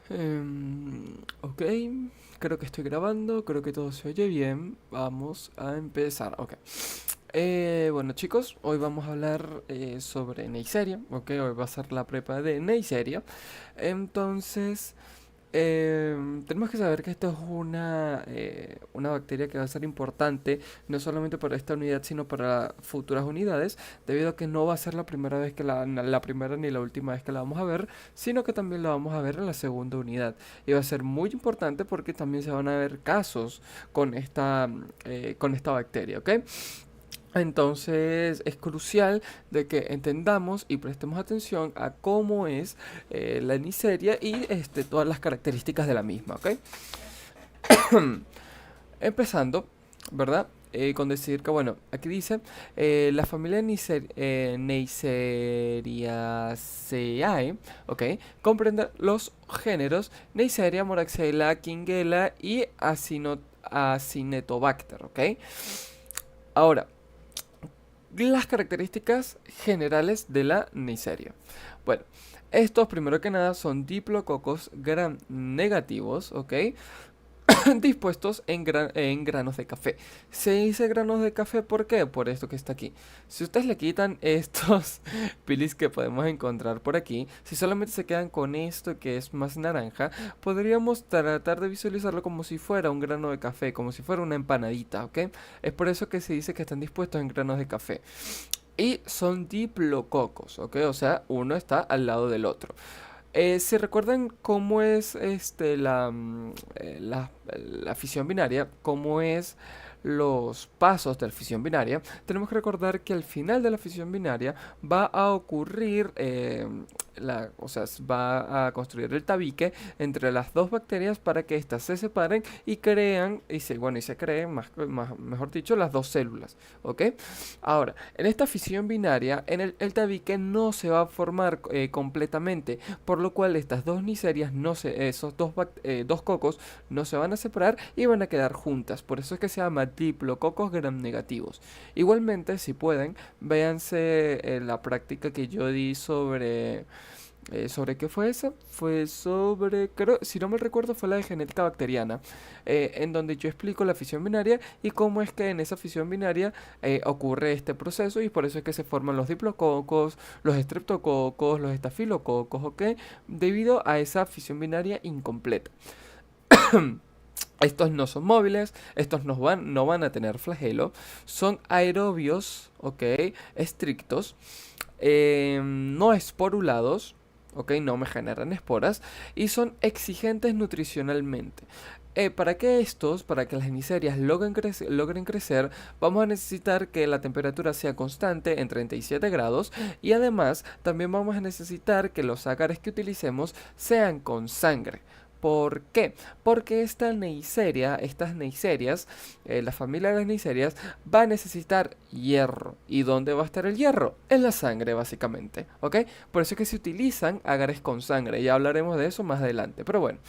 Ok, creo que estoy grabando, creo que todo se oye bien. Vamos a empezar, ok. Bueno chicos, hoy vamos a hablar sobre Neisseria, ok, hoy va a ser la prepa de Neisseria. Entonces, tenemos que saber que esto es una bacteria que va a ser importante no solamente para esta unidad, sino para futuras unidades, debido a que no va a ser la primera vez que la primera ni la última vez que la vamos a ver, sino que también la vamos a ver en la segunda unidad. Y va a ser muy importante porque también se van a ver casos con esta bacteria, ¿ok? Entonces es crucial de que entendamos y prestemos atención a cómo es la Neisseria y todas las características de la misma, ¿ok? Empezando, ¿verdad? Con decir que, bueno, aquí dice, la familia Neisseriaceae, ¿ok? Comprende los géneros Neisseria, Moraxella, Kingella y Acinetobacter, ¿ok? Ahora, las características generales de la Neisseria. Bueno, estos primero que nada son diplococos gram negativos, ¿ok? Dispuestos en granos de café. Se dice granos de café, ¿por qué? Por esto que está aquí. Si ustedes le quitan estos pilis que podemos encontrar por aquí, si solamente se quedan con esto que es más naranja, podríamos tratar de visualizarlo como si fuera un grano de café, como si fuera una empanadita, ¿ok? Es por eso que se dice que están dispuestos en granos de café. Y son diplococos, ¿ok? O sea, uno está al lado del otro. ¿Se recuerdan cómo es la fisión binaria? ¿Cómo es los pasos de la fisión binaria? Tenemos que recordar que al final de la fisión binaria va a ocurrir, o sea, va a construir el tabique entre las dos bacterias para que éstas se separen y crean, y se creen, mejor dicho, las dos células, ¿ok? Ahora, en esta fisión binaria, el tabique no se va a formar completamente, por lo cual estas dos Neisserias, esos dos cocos, no se van a separar y van a quedar juntas. Por eso es que se llama diplococos gram negativos. Igualmente, si pueden, véanse la práctica que yo di ¿sobre qué fue esa? Fue sobre, creo, si no me recuerdo, fue la de genética bacteriana, en donde yo explico la fisión binaria y cómo es que en esa fisión binaria ocurre este proceso y por eso es que se forman los diplococos, los estreptococos, los estafilococos, ¿ok? Debido a esa fisión binaria incompleta. Estos no son móviles, estos no van a tener flagelo, son aerobios, ¿ok? Estrictos, no esporulados, ¿ok? No me generan esporas y son exigentes nutricionalmente. Para que las Neisserias logren crecer, vamos a necesitar que la temperatura sea constante en 37 grados y además también vamos a necesitar que los ácaros que utilicemos sean con sangre. ¿Por qué? Porque estas Neisserias, la familia de las Neisserias, va a necesitar hierro. ¿Y dónde va a estar el hierro? En la sangre, básicamente. ¿Ok? Por eso es que se utilizan agares con sangre. Ya hablaremos de eso más adelante. Pero bueno.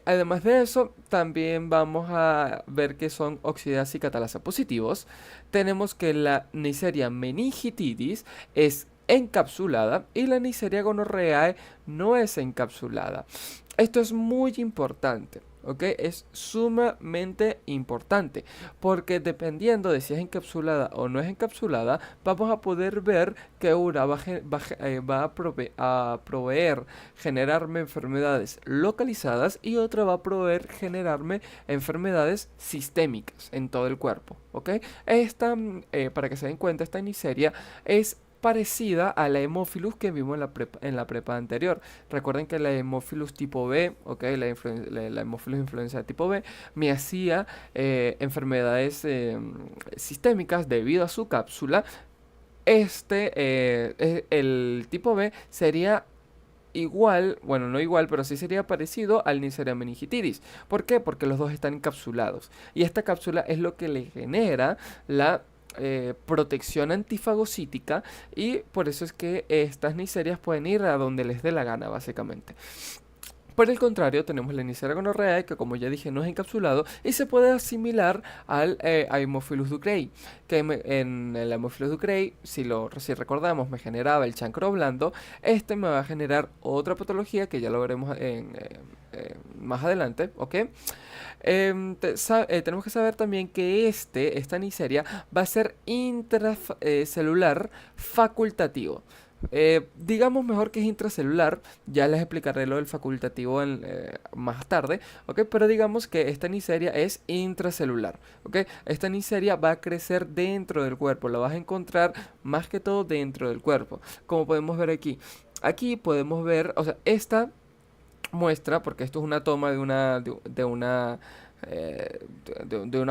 Además de eso, también vamos a ver que son oxidasa y catalasa positivos. Tenemos que la Neisseria meningitidis es encapsulada y la Neisseria gonorrheae no es encapsulada. Esto es muy importante, ¿ok? Es sumamente importante porque dependiendo de si es encapsulada o no es encapsulada, vamos a poder ver que una va a proveer generarme enfermedades localizadas y otra va a proveer generarme enfermedades sistémicas en todo el cuerpo, ¿ok? Para que se den cuenta, esta Neisseria es parecida a la Haemophilus que vimos en la prepa anterior. Recuerden que la Haemophilus tipo B, okay, la Haemophilus influenza tipo B, me hacía enfermedades sistémicas debido a su cápsula. El tipo B sería igual, bueno, no igual, pero sí sería parecido al Neisseria meningitidis. ¿Por qué? Porque los dos están encapsulados. Y esta cápsula es lo que le genera la protección antifagocítica y por eso es que estas Neisserias pueden ir a donde les dé la gana, básicamente. Por el contrario, tenemos la Neisseria gonorrhoeae, que como ya dije no es encapsulado y se puede asimilar al Haemophilus ducreyi, que en el Haemophilus ducreyi, si recordamos, me generaba el chancro blando. Este me va a generar otra patología que ya lo veremos más adelante, ¿ok? Tenemos que saber también que esta Neisseria va a ser intracelular facultativo. Digamos mejor que es intracelular, ya les explicaré lo del facultativo más tarde, ¿ok? Pero digamos que esta Neisseria es intracelular, ¿ok? Esta Neisseria va a crecer dentro del cuerpo, la vas a encontrar más que todo dentro del cuerpo, como podemos ver aquí. Aquí podemos ver, o sea, esta muestra, porque esto es una toma de una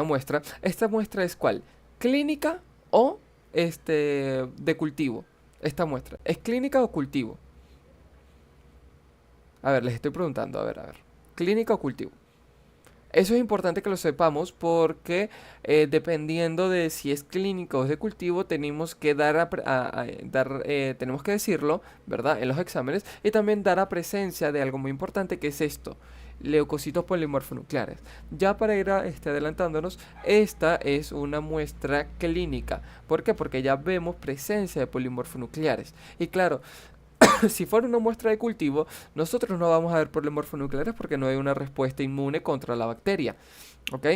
muestra. Esta muestra es ¿cuál? ¿Clínica o de cultivo? Esta muestra, ¿es clínica o cultivo? A ver, les estoy preguntando, a ver. ¿Clínica o cultivo? Eso es importante que lo sepamos porque dependiendo de si es clínico o es de cultivo, tenemos que tenemos que decirlo, ¿verdad? En los exámenes y también dar a presencia de algo muy importante que es esto, leucocitos polimorfonucleares. Ya para ir adelantándonos, esta es una muestra clínica. ¿Por qué? Porque ya vemos presencia de polimorfonucleares. Y claro, si fuera una muestra de cultivo, nosotros no vamos a ver polimorfonucleares porque no hay una respuesta inmune contra la bacteria. ¿Ok?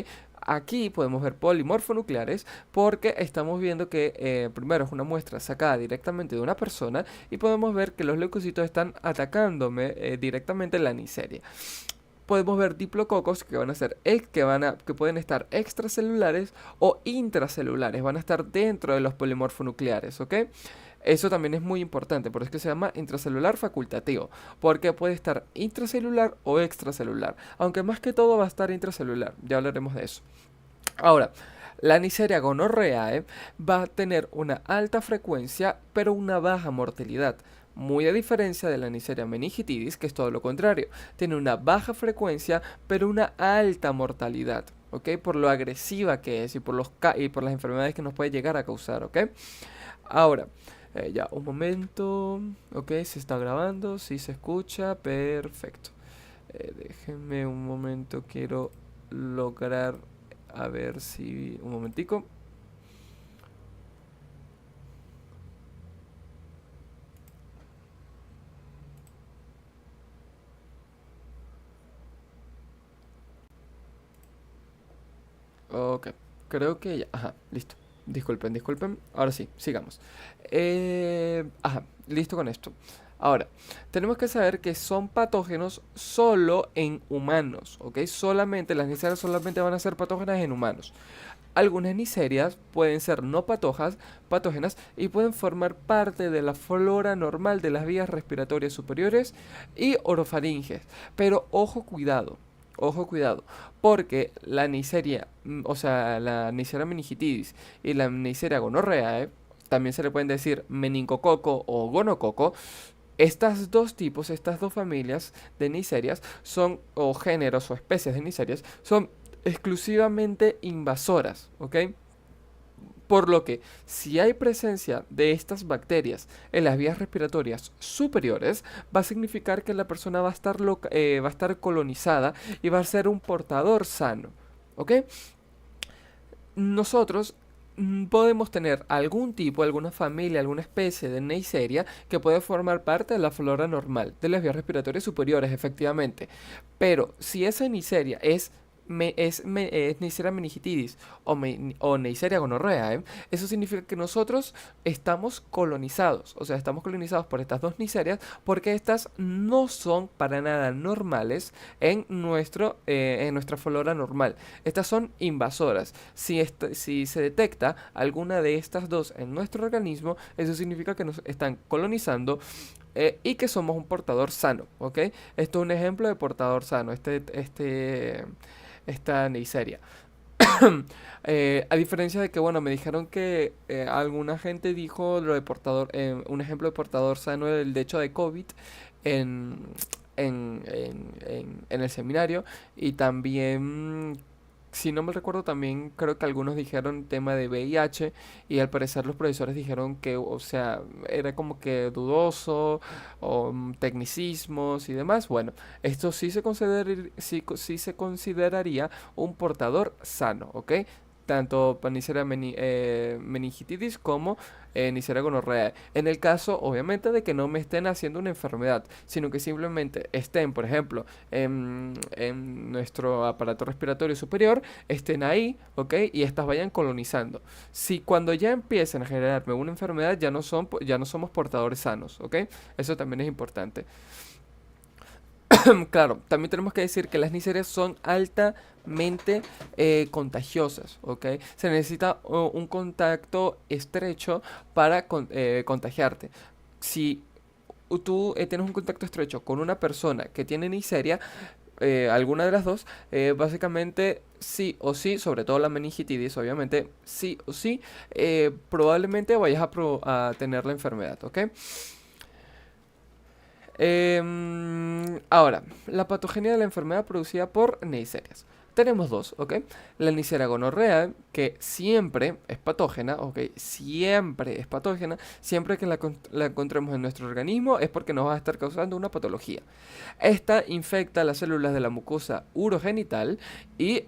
Aquí podemos ver polimorfonucleares porque estamos viendo que primero es una muestra sacada directamente de una persona y podemos ver que los leucocitos están atacándome directamente la Neisseria. Podemos ver diplococos que van a ser que pueden estar extracelulares o intracelulares, van a estar dentro de los polimorfonucleares, ¿ok? Eso también es muy importante, por eso es que se llama intracelular facultativo, porque puede estar intracelular o extracelular, aunque más que todo va a estar intracelular, ya hablaremos de eso. Ahora, la Neisseria gonorrhoeae va a tener una alta frecuencia, pero una baja mortalidad. Muy a diferencia de la Neisseria meningitidis, que es todo lo contrario. Tiene una baja frecuencia, pero una alta mortalidad, ¿ok? Por lo agresiva que es y por las enfermedades que nos puede llegar a causar, ¿ok? Ahora, ya, un momento. Ok, se está grabando, sí se escucha, perfecto. Déjenme un momento, quiero lograr, a ver si... Un momentico. Ok, creo que ya. Ajá, listo. Disculpen. Ahora sí, sigamos. Ajá, listo con esto. Ahora, tenemos que saber que son patógenos solo en humanos, ¿ok? Solamente, las Neisserias solamente van a ser patógenas en humanos. Algunas Neisserias pueden ser no patógenas y pueden formar parte de la flora normal de las vías respiratorias superiores y orofaringes. Pero ojo cuidado, porque la Neisseria, o sea, la Neisseria meningitidis y la Neisseria gonorrhoeae, también se le pueden decir meningococo o gonococo. Estas dos tipos, estas dos familias de Neisserias son, o géneros o especies de Neisserias, son exclusivamente invasoras, ¿ok? Por lo que, si hay presencia de estas bacterias en las vías respiratorias superiores, va a significar que la persona va a estar colonizada y va a ser un portador sano, ¿ok? Nosotros podemos tener algún tipo, alguna familia, alguna especie de Neisseria que puede formar parte de la flora normal de las vías respiratorias superiores, efectivamente. Pero si esa Neisseria es Neisseria meningitidis o Neisseria gonorrhoeae, eso significa que nosotros estamos colonizados, o sea, estamos colonizados por estas dos Neisserias porque estas no son para nada normales en nuestra flora normal. Estas son invasoras. Si se detecta alguna de estas dos en nuestro organismo, eso significa que nos están colonizando y que somos un portador sano, ¿ok? Esto es un ejemplo de portador sano, esta Neisseria. A diferencia de que, bueno, me dijeron que alguna gente dijo lo de un ejemplo de portador sano del hecho de COVID en, en el seminario y también si no me recuerdo también, creo que algunos dijeron tema de VIH y al parecer los profesores dijeron que, o sea, era como que dudoso o tecnicismos y demás. Bueno, esto sí se consideraría un portador sano, ¿ok? Tanto para Neisseria meningitis como Neisseria gonorrea. En el caso, obviamente, de que no me estén haciendo una enfermedad, sino que simplemente estén, por ejemplo, en nuestro aparato respiratorio superior, estén ahí, ¿ok? Y estas vayan colonizando. Si cuando ya empiecen a generarme una enfermedad, ya no somos portadores sanos, ¿ok? Eso también es importante. Claro, también tenemos que decir que las Neisserias son altamente contagiosas, ¿ok? Se necesita un contacto estrecho para contagiarte. Si tú tienes un contacto estrecho con una persona que tiene Neisseria, alguna de las dos, básicamente sí o sí, sobre todo la meningitis, obviamente, sí o sí, probablemente vayas a tener la enfermedad, ¿ok? Ahora, la patogenia de la enfermedad producida por Neisserias. Tenemos dos, ¿ok? La Neisseria gonorrea, que siempre es patógena, ¿ok? Siempre es patógena. Siempre que la encontremos en nuestro organismo es porque nos va a estar causando una patología. Esta infecta las células de la mucosa urogenital y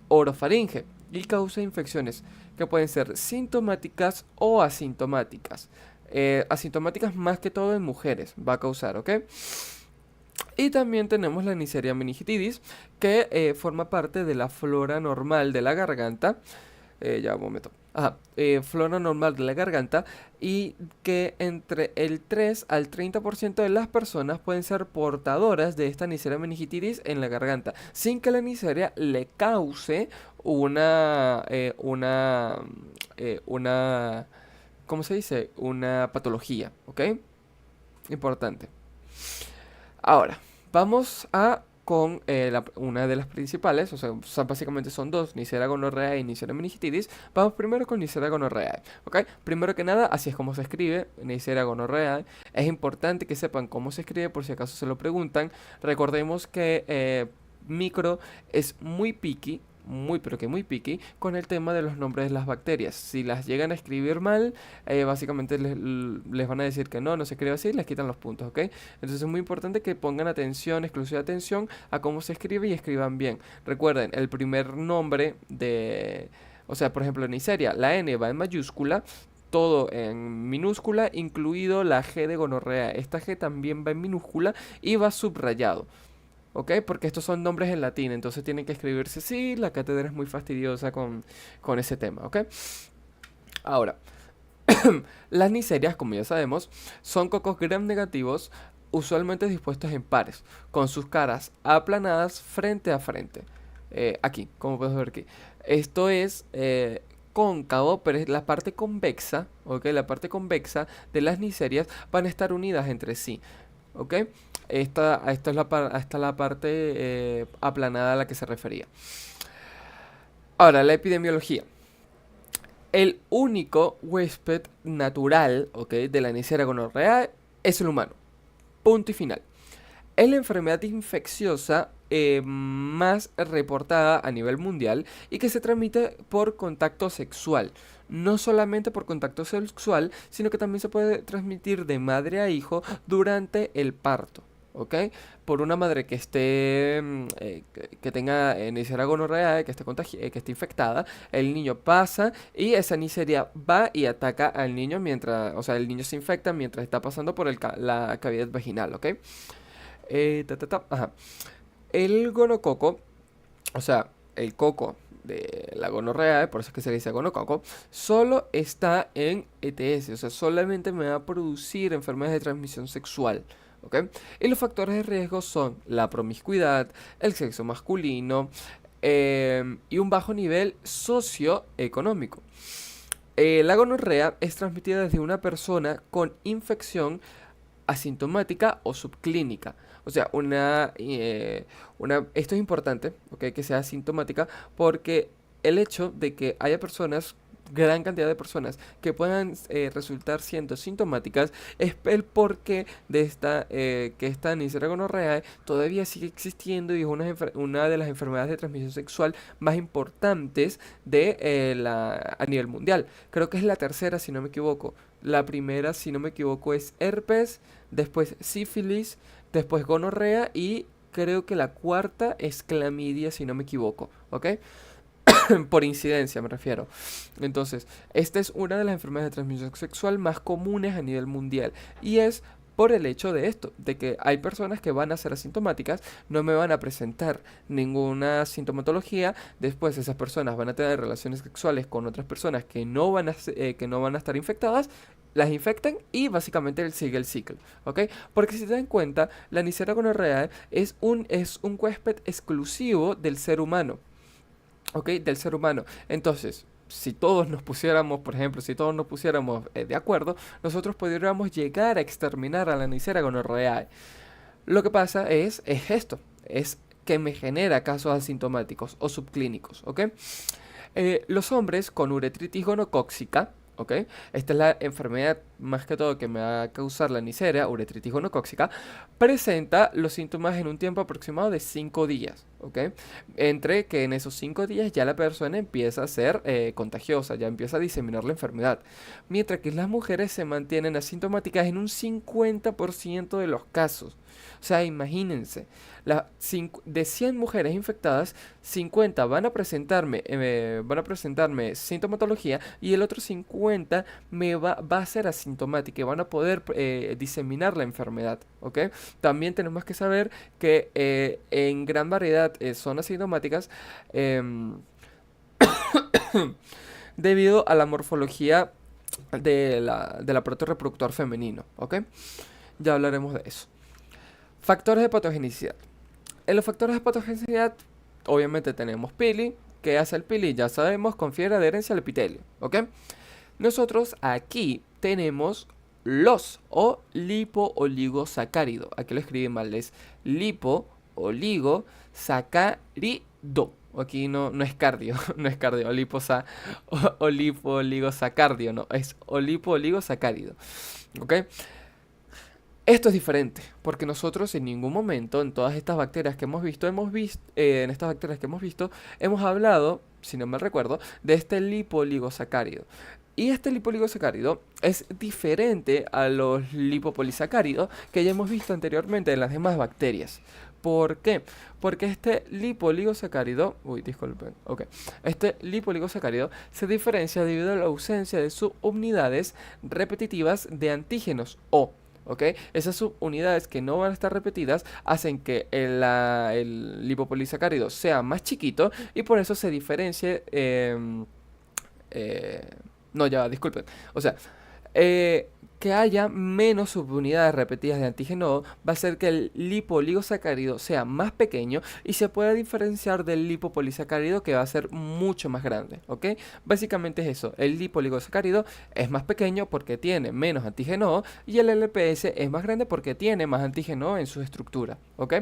orofaringe y causa infecciones que pueden ser sintomáticas o asintomáticas. Asintomáticas más que todo en mujeres va a causar, ¿ok? Y también tenemos la Neisseria meningitis, que forma parte de la flora normal de la garganta. Ya un momento. Ajá, flora normal de la garganta y que entre el 3 al 30% de las personas pueden ser portadoras de esta Neisseria meningitis en la garganta, sin que la Neisseria le cause una, ¿cómo se dice? Una patología, ¿ok? Importante. Ahora, vamos a con una de las principales, o sea, básicamente son dos, Neisseria gonorrea y Neisseria meningitis. Vamos primero con Neisseria gonorrea, ¿ok? Primero que nada, así es como se escribe, Neisseria gonorrea. Es importante que sepan cómo se escribe por si acaso se lo preguntan. Recordemos que micro es muy picky, muy pero que muy picky con el tema de los nombres de las bacterias. Si las llegan a escribir mal, básicamente les van a decir que no se escribe así, les quitan los puntos, ¿ok? Entonces es muy importante que pongan atención, exclusiva atención a cómo se escribe y escriban bien. Recuerden, el primer nombre de, o sea, por ejemplo, Neisseria, la N va en mayúscula, todo en minúscula, incluido la G de gonorrea. Esta G también va en minúscula y va subrayado. ¿Ok? Porque estos son nombres en latín, entonces tienen que escribirse así. La cátedra es muy fastidiosa con ese tema, ¿ok? Ahora, las Neisserias, como ya sabemos, son cocos gram negativos, usualmente dispuestos en pares, con sus caras aplanadas frente a frente. Aquí, como puedes ver aquí. Esto es cóncavo, pero es la parte convexa, ¿ok? La parte convexa de las Neisserias van a estar unidas entre sí. ¿Ok? Esta es la parte aplanada a la que se refería. Ahora, la epidemiología. El único huésped natural, ¿ok? De la Neisseria gonorrea es el humano. Punto y final. Es la enfermedad infecciosa más reportada a nivel mundial y que se transmite por contacto sexual. No solamente por contacto sexual, sino que también se puede transmitir de madre a hijo durante el parto. ¿Ok? Por una madre que esté, que tenga Neisseria gonorrea, que esté infectada, el niño pasa y esa Neisseria va y ataca al niño mientras, o sea, el niño se infecta mientras está pasando por la cavidad vaginal, ¿ok? Ajá. El gonococo, o sea, el coco de la gonorrea, por eso es que se le dice gonococo, solo está en ETS, o sea, solamente me va a producir enfermedades de transmisión sexual. ¿Ok? Y los factores de riesgo son la promiscuidad, el sexo masculino y un bajo nivel socioeconómico. La gonorrea es transmitida desde una persona con infección asintomática o subclínica. O sea, esto es importante, ¿ok? Que sea asintomática, porque el hecho de que haya personas gran cantidad de personas que puedan resultar siendo sintomáticas, es el porqué de que esta Neisseria gonorrhoeae todavía sigue existiendo y es una de las enfermedades de transmisión sexual más importantes a nivel mundial. Creo que es la tercera, si no me equivoco. La primera, si no me equivoco, es herpes, después sífilis, después gonorrea y creo que la cuarta es clamidia, si no me equivoco, ¿ok? Por incidencia me refiero. Entonces, esta es una de las enfermedades de transmisión sexual más comunes a nivel mundial. Y es por el hecho de esto, de que hay personas que van a ser asintomáticas, no me van a presentar ninguna sintomatología, después esas personas van a tener relaciones sexuales con otras personas que no van a estar infectadas, las infectan y básicamente sigue el ciclo, ¿ok? Porque si te dan cuenta, la Neisseria gonorrhoeae es un huésped exclusivo del ser humano. ¿Ok? Del ser humano. Entonces, si todos nos pusiéramos, por ejemplo, si todos nos pusiéramos de acuerdo, nosotros podríamos llegar a exterminar a la Neisseria gonorrhoeae. Lo que pasa es esto, es que me genera casos asintomáticos o subclínicos, ¿ok? Los hombres con uretritis gonocóxica, ¿ok? Esta es la enfermedad más que todo que me va a causar la Neisseria, uretritis gonocóxica, presenta los síntomas en un tiempo aproximado de 5 días, ¿ok? Entre que en esos 5 días ya la persona empieza a ser contagiosa, ya empieza a diseminar la enfermedad, mientras que las mujeres se mantienen asintomáticas en un 50% de los casos. O sea, imagínense, de 100 mujeres infectadas, 50 van a presentarme sintomatología y el otro 50 va a ser asintomática y van a poder diseminar la enfermedad, ¿ok? También tenemos que saber que en gran variedad son asintomáticas em, debido a la morfología del aparato reproductor femenino, ¿ok? Ya hablaremos de eso. Factores de patogenicidad. En los factores de patogenicidad, obviamente tenemos pili. ¿Qué hace el pili? Ya sabemos, confiere adherencia al epitelio, ¿ok? Nosotros aquí tenemos los o lipo-oligosacárido. Aquí lo escribí mal, es lipo-oligosacárido. Aquí no es cardio, no es cardio, o lipo-oligosacardio, no, es lipo-oligosacárido, ¿ok? Esto es diferente, porque nosotros en ningún momento, en todas estas bacterias que hemos visto, hemos hablado, si no me recuerdo, de este lipoligosacárido. Y este lipoligosacárido es diferente a los lipopolisacáridos que ya hemos visto anteriormente en las demás bacterias. ¿Por qué? Porque este lipoligosacárido, disculpen, ok, este lipoligosacárido se diferencia debido a la ausencia de subunidades repetitivas de antígenos O. ¿Ok? Esas subunidades que no van a estar repetidas hacen que el lipopolisacárido sea más chiquito y por eso se diferencie. Eh, no, ya, disculpen. O sea, que haya menos subunidades repetidas de antígeno O va a hacer que el lipoligosacárido sea más pequeño y se pueda diferenciar del lipopolisacárido que va a ser mucho más grande, ¿ok? Básicamente es eso, el lipoligosacárido es más pequeño porque tiene menos antígeno O y el LPS es más grande porque tiene más antígeno O en su estructura, ¿ok?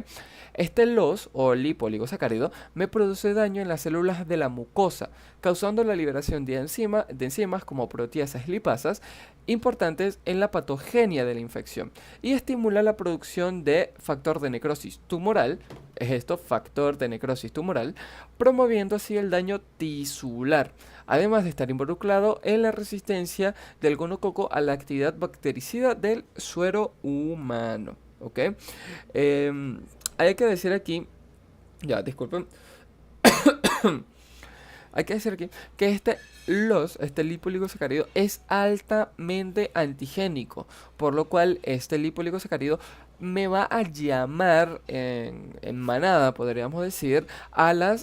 Este LOS o lipoligosacárido me produce daño en las células de la mucosa, causando la liberación de enzimas como proteasas y lipasas importantes en la patogenia de la infección y estimula la producción de factor de necrosis tumoral, factor de necrosis tumoral, promoviendo así el daño tisular, además de estar involucrado en la resistencia del gonococo a la actividad bactericida del suero humano, ¿ok? Hay que decir aquí, ya, disculpen, hay que decir aquí que este lipoligosacárido es altamente antigénico, por lo cual este lipoligosacárido me va a llamar en manada, podríamos decir, a la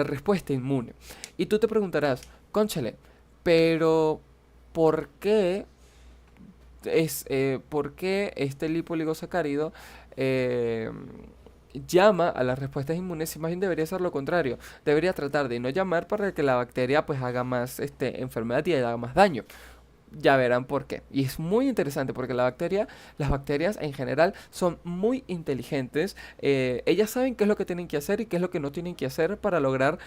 respuesta inmune. Y tú te preguntarás, cónchale, pero ¿por qué por qué este lipoligosacárido llama a las respuestas inmunes? Si más bien debería ser lo contrario, debería tratar de no llamar para que la bacteria pues haga más enfermedad y haga más daño. Ya verán por qué. Y es muy interesante porque las bacterias en general son muy inteligentes. Ellas saben qué es lo que tienen que hacer y qué es lo que no tienen que hacer para lograr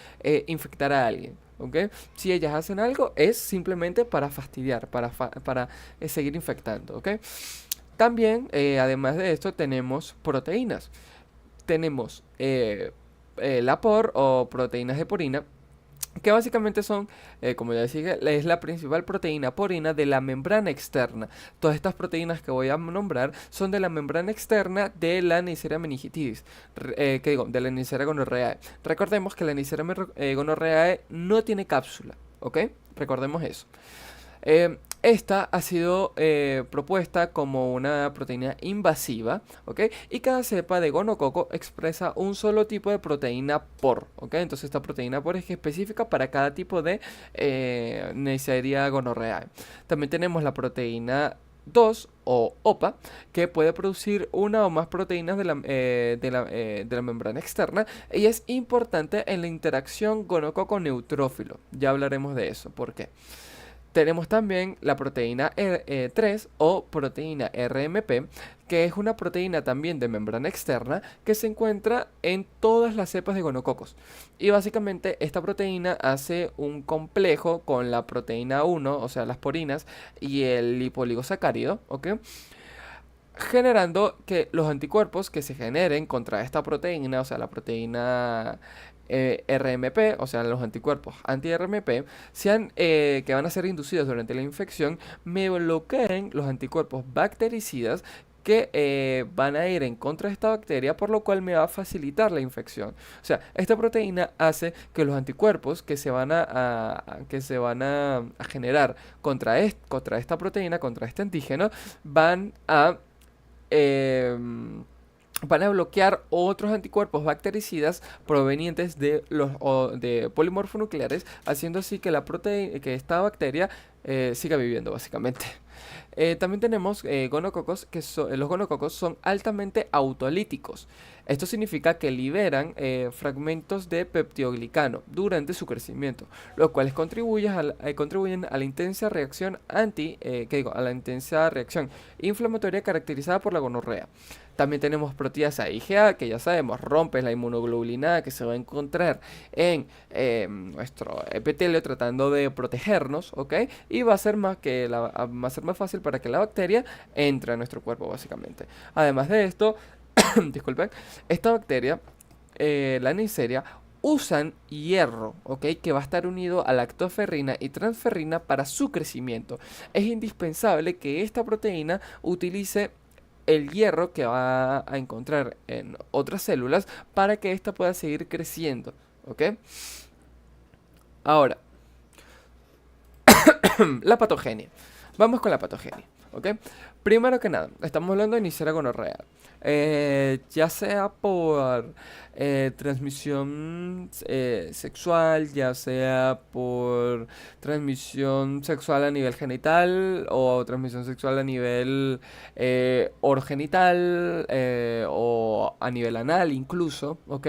infectar a alguien. ¿Ok? Si ellas hacen algo es simplemente para fastidiar, para seguir infectando. ¿Ok? También, además de esto, tenemos proteínas. Tenemos la POR o proteínas de porina, que básicamente son, como ya decía, es la principal proteína porina de la membrana externa. Todas estas proteínas que voy a nombrar son de la membrana externa de la Neisseria meningitidis, que digo, de la Neisseria gonorrhoeae. Recordemos que la Neisseria gonorrhoeae no tiene cápsula, ¿ok? Recordemos eso. Esta ha sido propuesta como una proteína invasiva, ¿ok? Y cada cepa de gonococo expresa un solo tipo de proteína por, ¿ok? Entonces esta proteína por es específica para cada tipo de Neisseria gonorrhoeae. También tenemos la proteína 2 o OPA, que puede producir una o más proteínas de la membrana externa y es importante en la interacción gonococo-neutrófilo. Ya hablaremos de eso. ¿Por qué? Tenemos también la proteína 3 o proteína RMP, que es una proteína también de membrana externa que se encuentra en todas las cepas de gonococos. Y básicamente esta proteína hace un complejo con la proteína 1, o sea, las porinas, y el lipoligosacárido, ¿ok? Generando que los anticuerpos que se generen contra esta proteína, o sea, la proteína RMP, o sea, los anticuerpos anti-RMP, sean que van a ser inducidos durante la infección, me bloqueen los anticuerpos bactericidas que van a ir en contra de esta bacteria, por lo cual me va a facilitar la infección. O sea, esta proteína hace que los anticuerpos que se van a generar contra esta proteína, contra este antígeno, em, van a bloquear otros anticuerpos bactericidas provenientes de polimorfonucleares, haciendo así que que esta bacteria siga viviendo básicamente. También tenemos gonococos, los gonococos son altamente autolíticos. Esto significa que liberan fragmentos de peptidoglicano durante su crecimiento, los cuales contribuyen a la intensa reacción a la intensa reacción inflamatoria caracterizada por la gonorrea. También tenemos proteasa IgA, que ya sabemos, rompe la inmunoglobulina que se va a encontrar en nuestro epitelio tratando de protegernos, ¿ok? Y va a ser va a ser más fácil para que la bacteria entre a nuestro cuerpo, básicamente. Además de esto, disculpen, esta bacteria, la Neisseria, usan hierro, ¿ok? Que va a estar unido a lactoferrina y transferrina para su crecimiento. Es indispensable que esta proteína utilice el hierro que va a encontrar en otras células para que ésta pueda seguir creciendo, ¿ok? Ahora, la patogenia. Vamos con la patogenia, ¿ok? Primero que nada, estamos hablando de Neisseria gonorrhoeae. Ya sea por transmisión sexual, ya sea por transmisión sexual a nivel genital o transmisión sexual a nivel orogenital o a nivel anal incluso, ¿ok?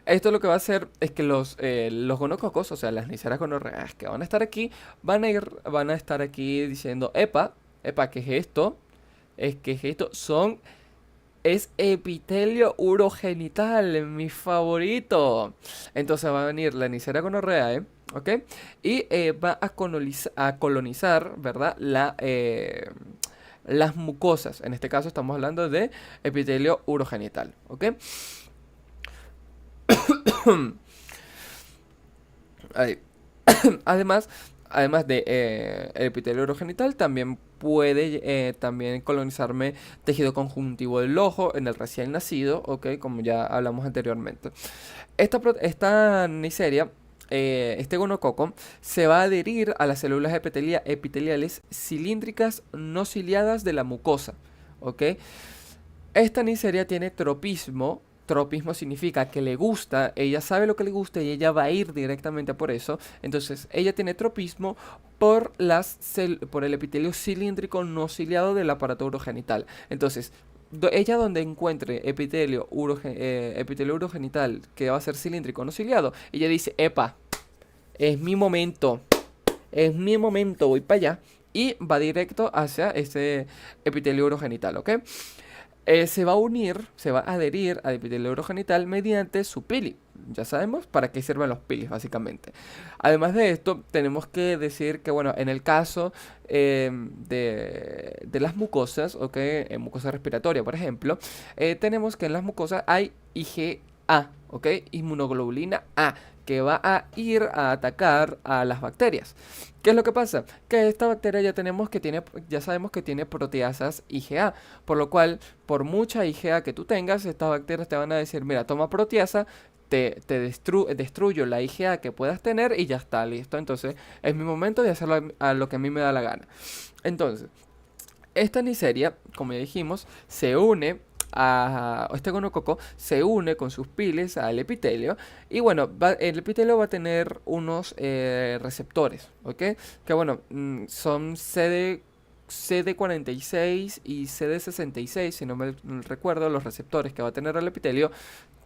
Esto lo que va a hacer es que los gonococos, o sea, las Neisseria gonorrhoeae que van a estar aquí, van a estar aquí diciendo, epa, ¿qué es esto? Es epitelio urogenital, mi favorito. Entonces va a venir la Neisseria gonorrhoeae, ¿ok? Y va a colonizar, ¿verdad? Las mucosas. En este caso estamos hablando de epitelio urogenital, ¿ok? Ahí. Además, además de el epitelio urogenital, también puede también colonizarme tejido conjuntivo del ojo en el recién nacido, ¿ok? Como ya hablamos anteriormente. Esta Neisseria, este gonococo, se va a adherir a las células epiteliales cilíndricas no ciliadas de la mucosa, ¿ok? Esta Neisseria tiene tropismo. Tropismo significa que le gusta, ella sabe lo que le gusta y ella va a ir directamente por eso. Entonces, ella tiene tropismo por el epitelio cilíndrico no ciliado del aparato urogenital. Entonces, ella donde encuentre epitelio urogenital que va a ser cilíndrico no ciliado, ella dice, epa, es mi momento. en mi momento voy para allá y va directo hacia ese epitelio urogenital, ¿ok? Se va a unir, se va a adherir al epitelio urogenital mediante su pili. Ya sabemos para qué sirven los pilis, básicamente. Además de esto, tenemos que decir que, bueno, en el caso de las mucosas, ¿ok? En mucosa respiratoria, por ejemplo, tenemos que en las mucosas hay IgA, ¿ok? Inmunoglobulina A, que va a ir a atacar a las bacterias. ¿Qué es lo que pasa? Que esta bacteria ya sabemos que tiene proteasas IgA, por lo cual, por mucha IgA que tú tengas, estas bacterias te van a decir, mira, toma proteasa, destruyo la IgA que puedas tener y ya está, listo. Entonces, es mi momento de hacerlo a lo que a mí me da la gana. Entonces, esta Neisseria, como ya dijimos, se une este gonococo se une con sus piles al epitelio y bueno, el epitelio va a tener unos receptores, ¿ok? Que bueno, son CD46 y CD66, si no me recuerdo, los receptores que va a tener el epitelio.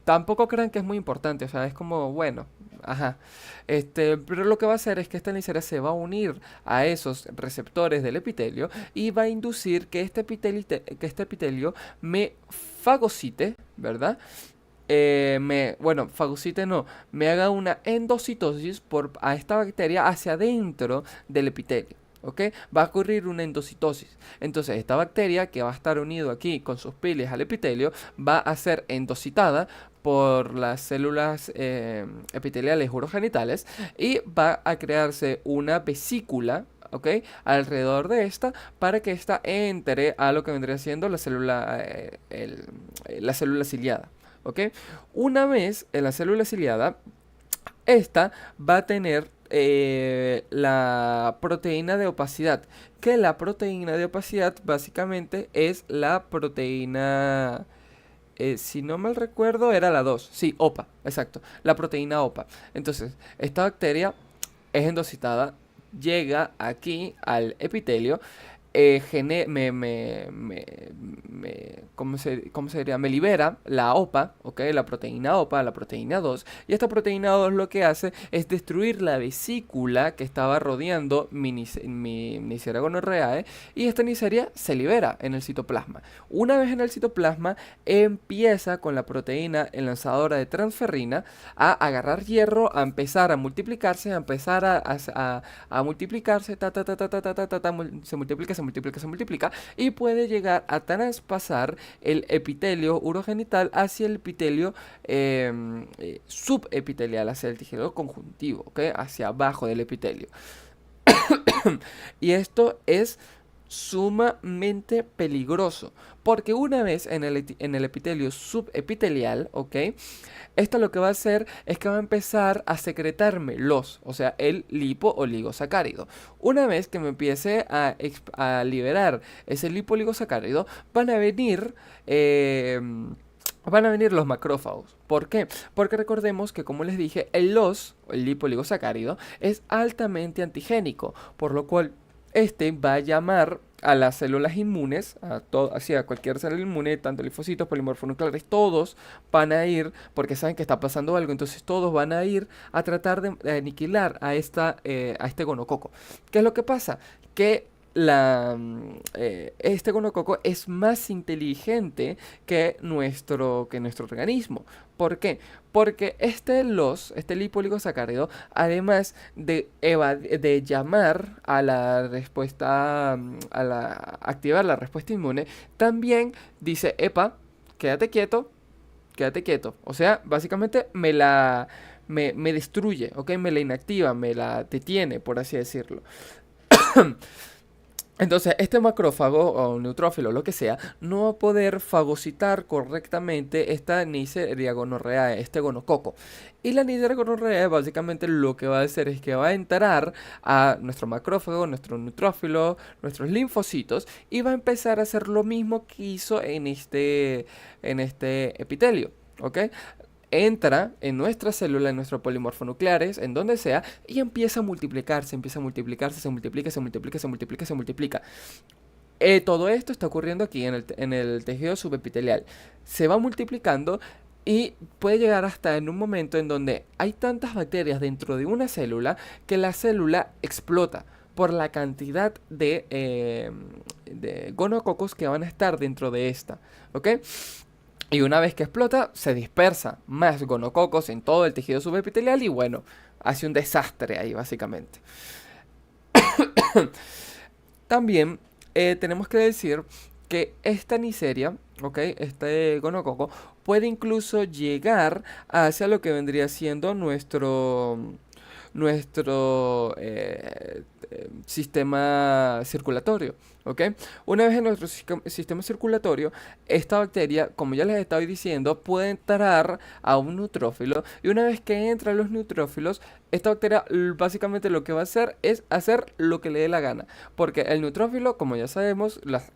Tampoco crean que es muy importante, o sea, es como, bueno, ajá. Pero lo que va a hacer es que esta Neisseria se va a unir a esos receptores del epitelio y va a inducir que este epitelio me fagocite, ¿verdad? Bueno, fagocite no, me haga una endocitosis a esta bacteria hacia adentro del epitelio. ¿Ok? Va a ocurrir una endocitosis. Entonces, esta bacteria que va a estar unido aquí con sus piles al epitelio va a ser endocitada por las células epiteliales urogenitales y va a crearse una vesícula, ¿ok? Alrededor de esta para que esta entre a lo que vendría siendo la célula ciliada, ¿ok? Una vez en la célula ciliada, esta va a tener la proteína de opacidad, que la proteína de opacidad básicamente es la proteína, si no mal recuerdo, era la 2, sí, OPA, exacto, la proteína OPA. Entonces, esta bacteria es endocitada, llega aquí al epitelio, ¿cómo se diría? Me libera la OPA, ¿ok? La proteína OPA, la proteína 2. Y esta proteína 2 lo que hace es destruir la vesícula que estaba rodeando mi Neisseria gonorrheae. Y esta Neisseria se libera en el citoplasma. Una vez en el citoplasma, empieza con la proteína enlazadora de transferrina a agarrar hierro, a empezar a multiplicarse, a empezar a multiplicarse, se multiplica y puede llegar a traspasar el epitelio urogenital hacia el epitelio subepitelial, hacia el tejido conjuntivo, ¿ok? Hacia abajo del epitelio. Y esto es sumamente peligroso, porque una vez en el epitelio subepitelial, ¿ok? Esto lo que va a hacer es que va a empezar a secretarme o sea, el lipoligosacárido. Una vez que me empiece a liberar ese lipoligosacárido, van a venir los macrófagos. ¿Por qué? Porque recordemos que, como les dije, el lipoligosacárido, es altamente antigénico, por lo cual este va a llamar a las células inmunes, a cualquier célula inmune, tanto linfocitos, polimorfonucleares, todos van a ir, porque saben que está pasando algo, entonces todos van a ir a tratar de aniquilar a este gonococo. ¿Qué es lo que pasa? Que este gonococo es más inteligente que nuestro organismo. ¿Por qué? Porque este lipoligosacárido, además de llamar a la respuesta, activar la respuesta inmune, también dice, epa, quédate quieto, quédate quieto. O sea, básicamente me destruye, ¿ok? Me la inactiva, me la detiene, por así decirlo. Entonces, este macrófago o neutrófilo, lo que sea, no va a poder fagocitar correctamente esta Neisseria gonorrheae, este gonococo. Y la Neisseria gonorrheae básicamente lo que va a hacer es que va a entrar a nuestro macrófago, nuestro neutrófilo, nuestros linfocitos y va a empezar a hacer lo mismo que hizo en este epitelio, ¿ok? Entra en nuestra célula, en nuestro polimorfonucleares, en donde sea, y empieza a multiplicarse, se multiplica. Todo esto está ocurriendo aquí en el tejido subepitelial. Se va multiplicando Y puede llegar hasta en un momento en donde hay tantas bacterias dentro de una célula que la célula explota por la cantidad de gonococos que van a estar dentro de esta, ¿ok? Y una vez que explota, se dispersa más gonococos en todo el tejido subepitelial y bueno, hace un desastre ahí básicamente. También tenemos que decir que esta Neisseria, ¿ok? Este gonococo puede incluso llegar hacia lo que vendría siendo nuestro sistema circulatorio, ¿ok? Una vez en nuestro sistema circulatorio, esta bacteria, como ya les estaba diciendo, puede entrar a un neutrófilo y una vez que entra a los neutrófilos, esta bacteria básicamente lo que va a hacer es hacer lo que le dé la gana, porque el neutrófilo, como ya sabemos, las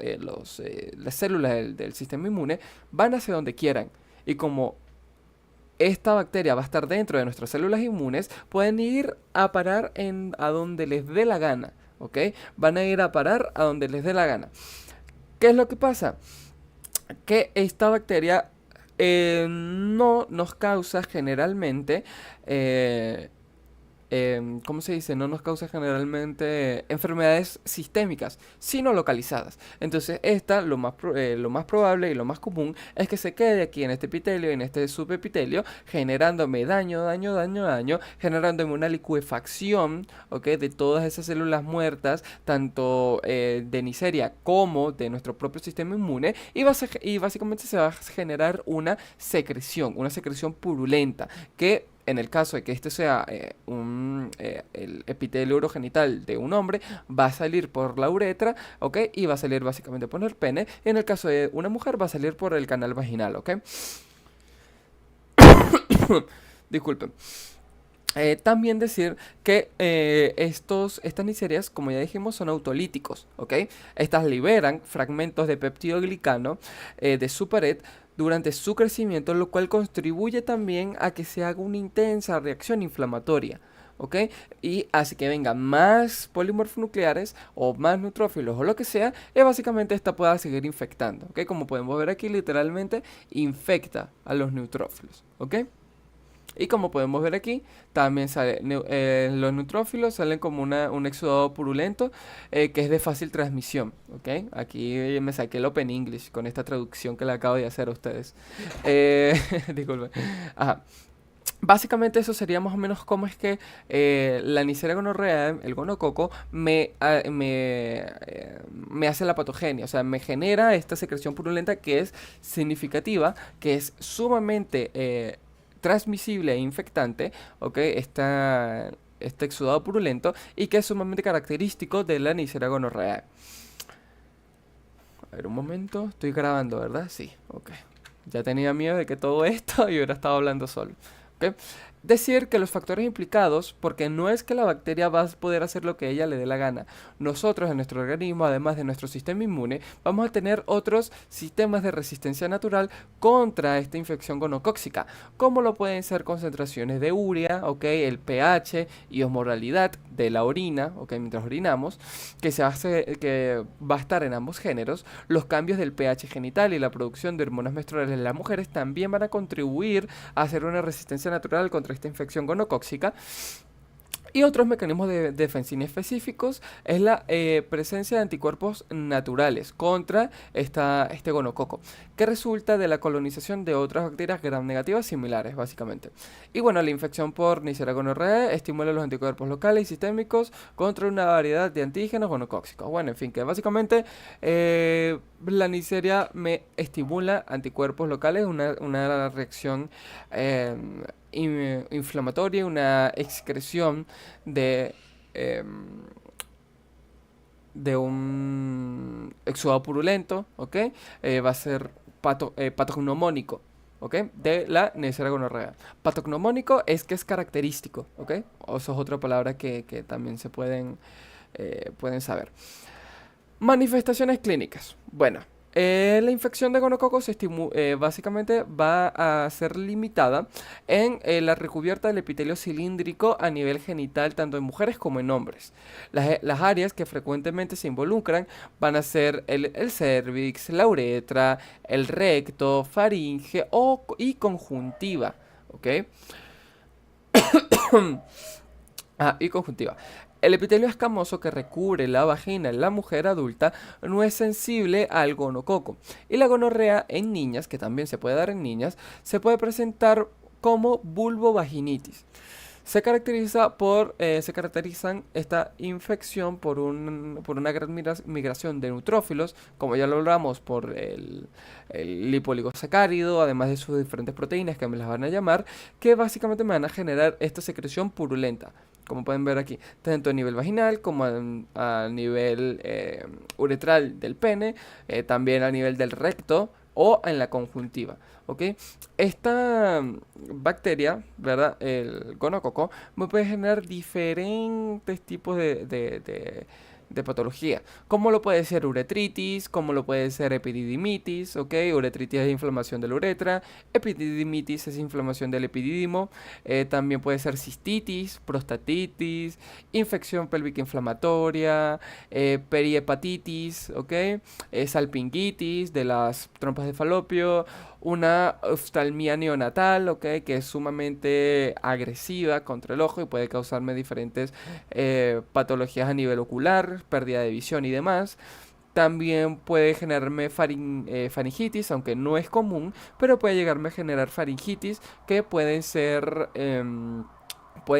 células del sistema inmune van hacia donde quieran y como esta bacteria va a estar dentro de nuestras células inmunes, pueden ir a parar a donde les dé la gana, ¿ok? Van a ir a parar a donde les dé la gana. ¿Qué es lo que pasa? Que esta bacteria no nos causa generalmente ¿cómo se dice? No nos causa generalmente enfermedades sistémicas, sino localizadas. Entonces, lo más probable y lo más común es que se quede aquí en este epitelio, en este subepitelio, generándome daño, generándome una licuefacción, ¿ok? De todas esas células muertas, tanto de Neisseria como de nuestro propio sistema inmune, y básicamente se va a generar una secreción purulenta, que en el caso de que este sea el epitelio urogenital de un hombre, va a salir por la uretra, ¿ok? Y va a salir básicamente por el pene. Y en el caso de una mujer, va a salir por el canal vaginal, ¿ok? Disculpen. También decir que estas Neisserias, como ya dijimos, son autolíticos, ¿ok? Estas liberan fragmentos de peptidoglicano de su pared durante su crecimiento, lo cual contribuye también a que se haga una intensa reacción inflamatoria, ¿ok? Y así que vengan más polimorfonucleares o más neutrófilos o lo que sea, y básicamente esta pueda seguir infectando, ¿ok? Como podemos ver aquí, literalmente infecta a los neutrófilos, ¿ok? Y como podemos ver aquí, también los neutrófilos salen como un exudado purulento que es de fácil transmisión, ¿ok? Aquí me saqué el Open English con esta traducción que le acabo de hacer a ustedes. Disculpen. Ajá. Básicamente eso sería más o menos cómo es que la Neisseria gonorrhoeae, el gonococo, me hace la patogenia, o sea, me genera esta secreción purulenta que es significativa, que es sumamente transmisible e infectante, ¿ok? Este exudado purulento y que es sumamente característico de la Neisseria gonorrhoeae. A ver, un momento, estoy grabando, ¿verdad? Sí, ok. Ya tenía miedo de que todo esto y hubiera estado hablando solo. ¿Ok? Decir que los factores implicados, porque no es que la bacteria va a poder hacer lo que ella le dé la gana. Nosotros en nuestro organismo, además de nuestro sistema inmune, vamos a tener otros sistemas de resistencia natural contra esta infección gonocóxica, como lo pueden ser concentraciones de urea, ¿ok? El pH y osmolaridad de la orina, ¿ok? Mientras orinamos, que va a estar en ambos géneros. Los cambios del pH genital y la producción de hormonas menstruales en las mujeres también van a contribuir a hacer una resistencia natural contra esta infección gonocóxica. Y otros mecanismos de defensa específicos es la presencia de anticuerpos naturales contra este gonococo, que resulta de la colonización de otras bacterias gram negativas similares, básicamente. Y bueno, la infección por Neisseria gonorrhoeae estimula los anticuerpos locales y sistémicos contra una variedad de antígenos gonocóxicos. Bueno, en fin, que básicamente la Neisseria me estimula anticuerpos locales, una reacción inflamatoria, una excreción de, em, de un exudado purulento, ¿ok? Va a ser patognomónico, ¿ok? De la Neisseria gonorrhoeae. Patognomónico es que es característico, ¿ok? O eso es otra palabra que también pueden saber. Manifestaciones clínicas. Bueno, La infección de gonococo básicamente va a ser limitada en la recubierta del epitelio cilíndrico a nivel genital tanto en mujeres como en hombres. Las áreas que frecuentemente se involucran van a ser el cérvix, la uretra, el recto, faringe y conjuntiva. ¿Ok? Y conjuntiva. El epitelio escamoso que recubre la vagina en la mujer adulta no es sensible al gonococo. Y la gonorrea en niñas, que también se puede dar en niñas, se puede presentar como vulvovaginitis. Se caracterizan esta infección por una gran migración de neutrófilos, como ya lo hablamos, por el lipoligosacárido, además de sus diferentes proteínas que me las van a llamar, que básicamente me van a generar esta secreción purulenta, como pueden ver aquí, tanto a nivel vaginal como a nivel uretral del pene, también a nivel del recto o en la conjuntiva. ¿Ok? Esta bacteria, ¿verdad? El gonococo, me puede generar diferentes tipos de patología. Como lo puede ser uretritis, como lo puede ser epididimitis, ¿ok? Uretritis es inflamación de la uretra, epididimitis es inflamación del epididimo, también puede ser cistitis, prostatitis, infección pélvica inflamatoria, perihepatitis, ¿ok? Salpingitis de las trompas de falopio, una oftalmía neonatal, ¿ok? Que es sumamente agresiva contra el ojo y puede causarme diferentes patologías a nivel ocular, pérdida de visión y demás. También puede generarme faringitis, aunque no es común, pero puede llegarme a generar faringitis que pueden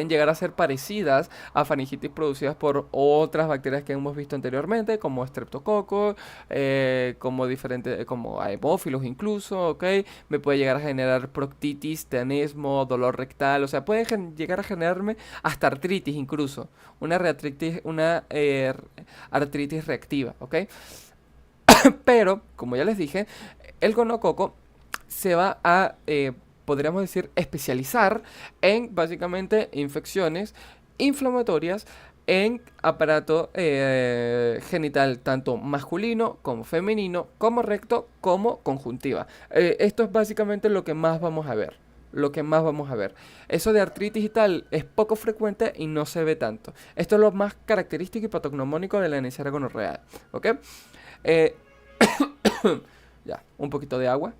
llegar a ser parecidas a faringitis producidas por otras bacterias que hemos visto anteriormente, como streptococcus, como haemófilos incluso, ¿ok? Me puede llegar a generar proctitis, tenesmo, dolor rectal, o sea, puede llegar a generarme hasta artritis incluso, una artritis reactiva, ¿ok? Pero, como ya les dije, el gonococo se va a, podríamos decir, especializar en básicamente infecciones inflamatorias en aparato genital, tanto masculino como femenino, como recto, como conjuntiva. Esto es básicamente lo que más vamos a ver. Lo que más vamos a ver. Eso de artritis y tal es poco frecuente y no se ve tanto. Esto es lo más característico y patognomónico de la Neisseria gonorrhoeae. ¿Ok? Eh, ya, un poquito de agua.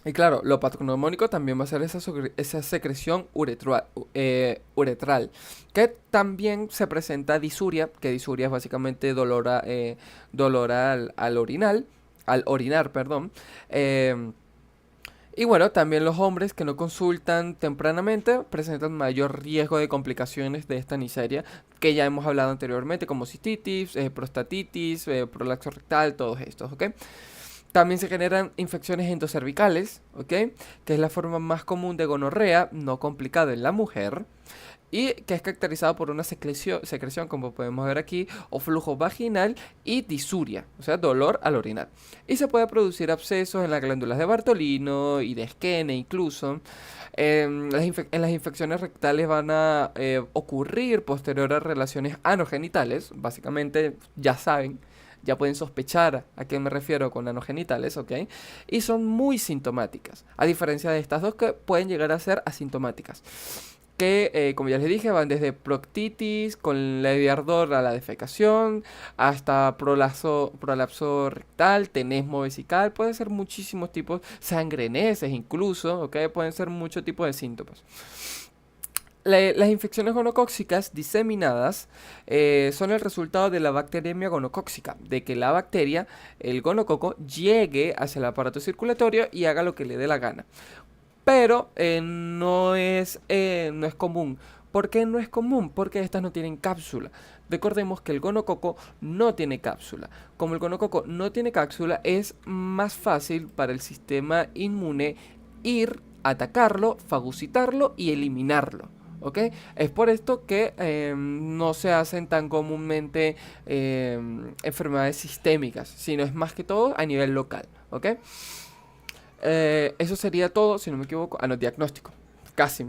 Y claro, lo patognomónico también va a ser esa secreción uretral, que también se presenta disuria, que disuria es básicamente dolor al orinar, perdón. Y bueno, también los hombres que no consultan tempranamente presentan mayor riesgo de complicaciones de esta Neisseria, que ya hemos hablado anteriormente, como cistitis, prostatitis, prolapso rectal, todos estos, ¿ok? También se generan infecciones endocervicales, ¿ok? Que es la forma más común de gonorrea, no complicada en la mujer, y que es caracterizado por una secreción, como podemos ver aquí, o flujo vaginal y disuria, o sea, dolor al orinar. Y se puede producir abscesos en las glándulas de Bartolino y de Skene incluso. En las infecciones rectales van a ocurrir posterior a relaciones anogenitales, básicamente ya saben. Ya pueden sospechar a qué me refiero con anogenitales, ¿ok? Y son muy sintomáticas, a diferencia de estas dos que pueden llegar a ser asintomáticas. Que, como ya les dije, van desde proctitis, con leve ardor a la defecación, hasta prolapso rectal, tenesmo vesical, pueden ser muchísimos tipos, sangre en heces incluso, ¿ok? Pueden ser muchos tipos de síntomas. Las infecciones gonocóxicas diseminadas son el resultado de la bacteriemia gonocóxica, de que la bacteria, el gonococo, llegue hacia el aparato circulatorio y haga lo que le dé la gana. Pero no es común. ¿Por qué no es común? Porque estas no tienen cápsula. Recordemos que el gonococo no tiene cápsula. Como el gonococo no tiene cápsula, es más fácil para el sistema inmune ir, atacarlo, fagocitarlo y eliminarlo. ¿Ok? Es por esto que no se hacen tan comúnmente enfermedades sistémicas, sino es más que todo a nivel local. ¿Ok? Eso sería todo, si no me equivoco. No, diagnóstico. Casi.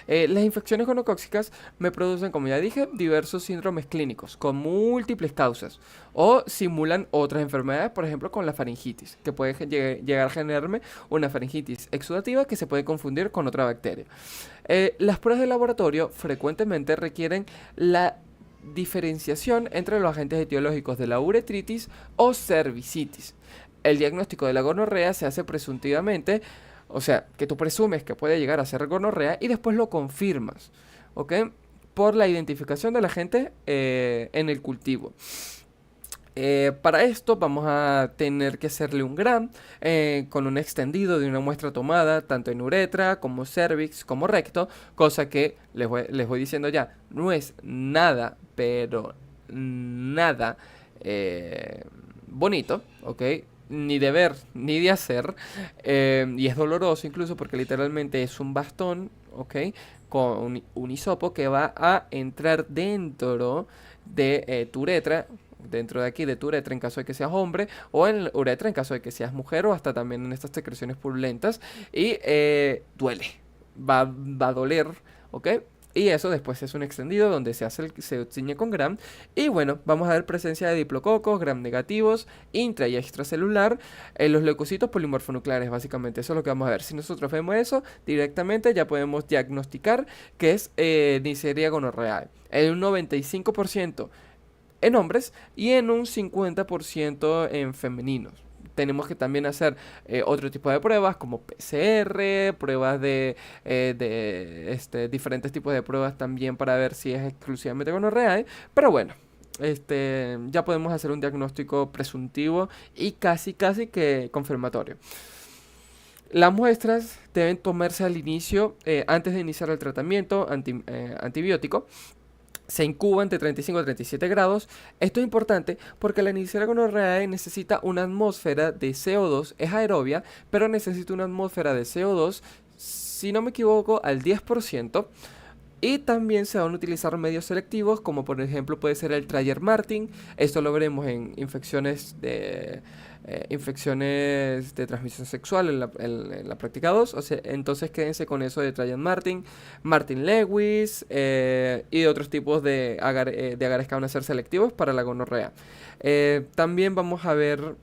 Las infecciones gonocócicas me producen, como ya dije, diversos síndromes clínicos con múltiples causas o simulan otras enfermedades, por ejemplo, con la faringitis, que puede llegar a generarme una faringitis exudativa que se puede confundir con otra bacteria. Las pruebas de laboratorio frecuentemente requieren la diferenciación entre los agentes etiológicos de la uretritis o cervicitis. El diagnóstico de la gonorrea se hace presuntivamente, o sea, que tú presumes que puede llegar a ser gonorrea y después lo confirmas, ¿ok? Por la identificación del agente en el cultivo. Para esto vamos a tener que hacerle un gram con un extendido de una muestra tomada tanto en uretra como cervix como recto, cosa que les voy diciendo ya, no es nada, pero nada bonito, ¿ok? Ni de ver, ni de hacer, y es doloroso incluso porque literalmente es un bastón, ¿ok? Con un hisopo que va a entrar dentro de tu uretra, dentro de aquí de tu uretra en caso de que seas hombre, o en la uretra en caso de que seas mujer, o hasta también en estas secreciones purulentas, y duele, va a doler, ¿ok? Y eso después es un extendido donde se ciñe con gram. Y bueno, vamos a ver presencia de diplococos, gram negativos, intra y extracelular, los leucocitos polimorfonucleares, básicamente. Eso es lo que vamos a ver. Si nosotros vemos eso directamente, ya podemos diagnosticar que es Neisseria gonorrhoeae. En un 95% en hombres y en un 50% en femeninos. Tenemos que también hacer otro tipo de pruebas como PCR, pruebas de diferentes tipos de pruebas también para ver si es exclusivamente gonorrea. Pero bueno, ya podemos hacer un diagnóstico presuntivo y casi que confirmatorio. Las muestras deben tomarse al inicio, antes de iniciar el tratamiento antibiótico. Se incuba entre 35 a 37 grados. Esto es importante porque la Neisseria gonorrhoeae necesita una atmósfera de CO2, es aerobia, pero necesita una atmósfera de CO2, si no me equivoco, al 10%. Y también se van a utilizar medios selectivos, como por ejemplo puede ser el Trayer-Martin. Esto lo veremos en infecciones de transmisión sexual en la práctica 2. O sea, entonces quédense con eso de Trayer-Martin, Martin-Lewis y otros tipos de agares que van a ser selectivos para la gonorrea. También vamos a ver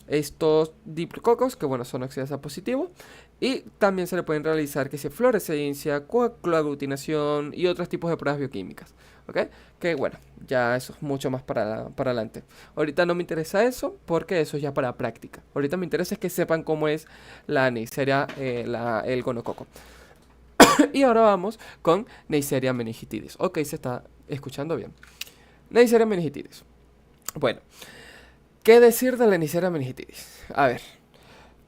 estos diplococos, que bueno, son oxidasa positivo. Y también se le pueden realizar que sea fluorescencia, coaglutinación y otros tipos de pruebas bioquímicas. ¿Ok? Que bueno, ya eso es mucho más para adelante. Ahorita no me interesa eso porque eso es ya para práctica. Ahorita me interesa es que sepan cómo es la Neisseria, el gonococo. Y ahora vamos con Neisseria meningitidis. Ok, se está escuchando bien. Neisseria meningitidis. Bueno, ¿qué decir de la Neisseria meningitidis? A ver.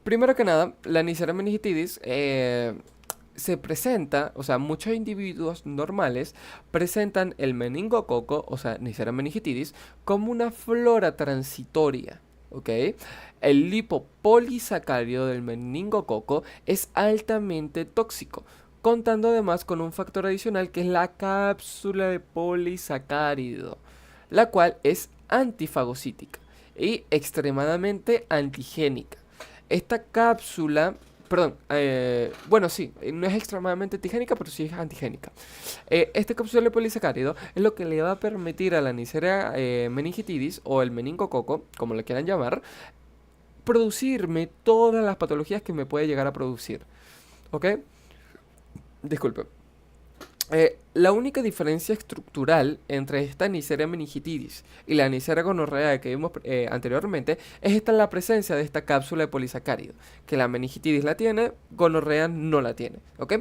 Primero que nada, la Neisseria meningitidis se presenta, o sea, muchos individuos normales presentan el meningococo, o sea, Neisseria meningitidis, como una flora transitoria, ¿ok? El lipopolisacárido del meningococo es altamente tóxico, contando además con un factor adicional que es la cápsula de polisacárido, la cual es antifagocítica y extremadamente antigénica. Esta cápsula, perdón, bueno, sí, no es extremadamente antigénica, pero sí es antigénica. Esta cápsula de polisacárido es lo que le va a permitir a la Neisseria meningitidis o el meningococo, como le quieran llamar, producirme todas las patologías que me puede llegar a producir. ¿Ok? Disculpe. La única diferencia estructural entre esta Neisseria meningitidis y la Neisseria gonorrhoeae que vimos anteriormente es la presencia de esta cápsula de polisacárido, que la meningitidis la tiene, gonorrea no la tiene, ¿ok?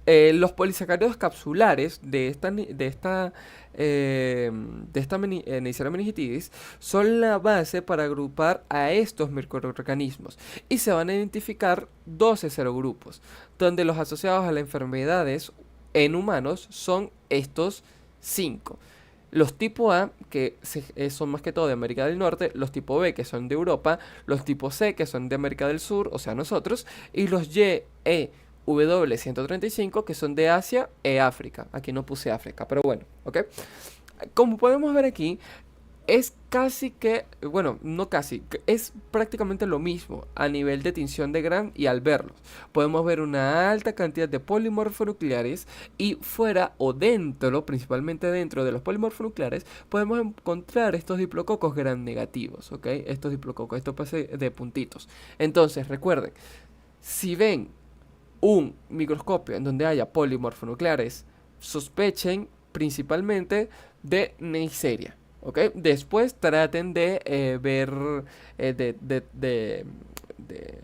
Los polisacáridos capsulares de esta Neisseria meningitidis son la base para agrupar a estos microorganismos y se van a identificar 12 serogrupos, donde los asociados a las enfermedades en humanos son estos 5. Los tipo A, que son más que todo de América del Norte, los tipo B, que son de Europa, los tipo C, que son de América del Sur, o sea nosotros, y los Y, E, W135, que son de Asia e África. Aquí no puse África, pero bueno, ¿ok? Como podemos ver aquí, Es casi que, bueno, no casi, es prácticamente lo mismo a nivel de tinción de Gram y al verlos. Podemos ver una alta cantidad de polimorfonucleares y fuera o dentro, principalmente dentro de los polimorfonucleares, podemos encontrar estos diplococos Gram negativos, ¿ok? Estos diplococos, esto pasa de puntitos. Entonces, recuerden, si ven un microscopio en donde haya polimorfonucleares, sospechen principalmente de Neisseria. ¿Ok? Después traten de ver, eh, de, de, de, de-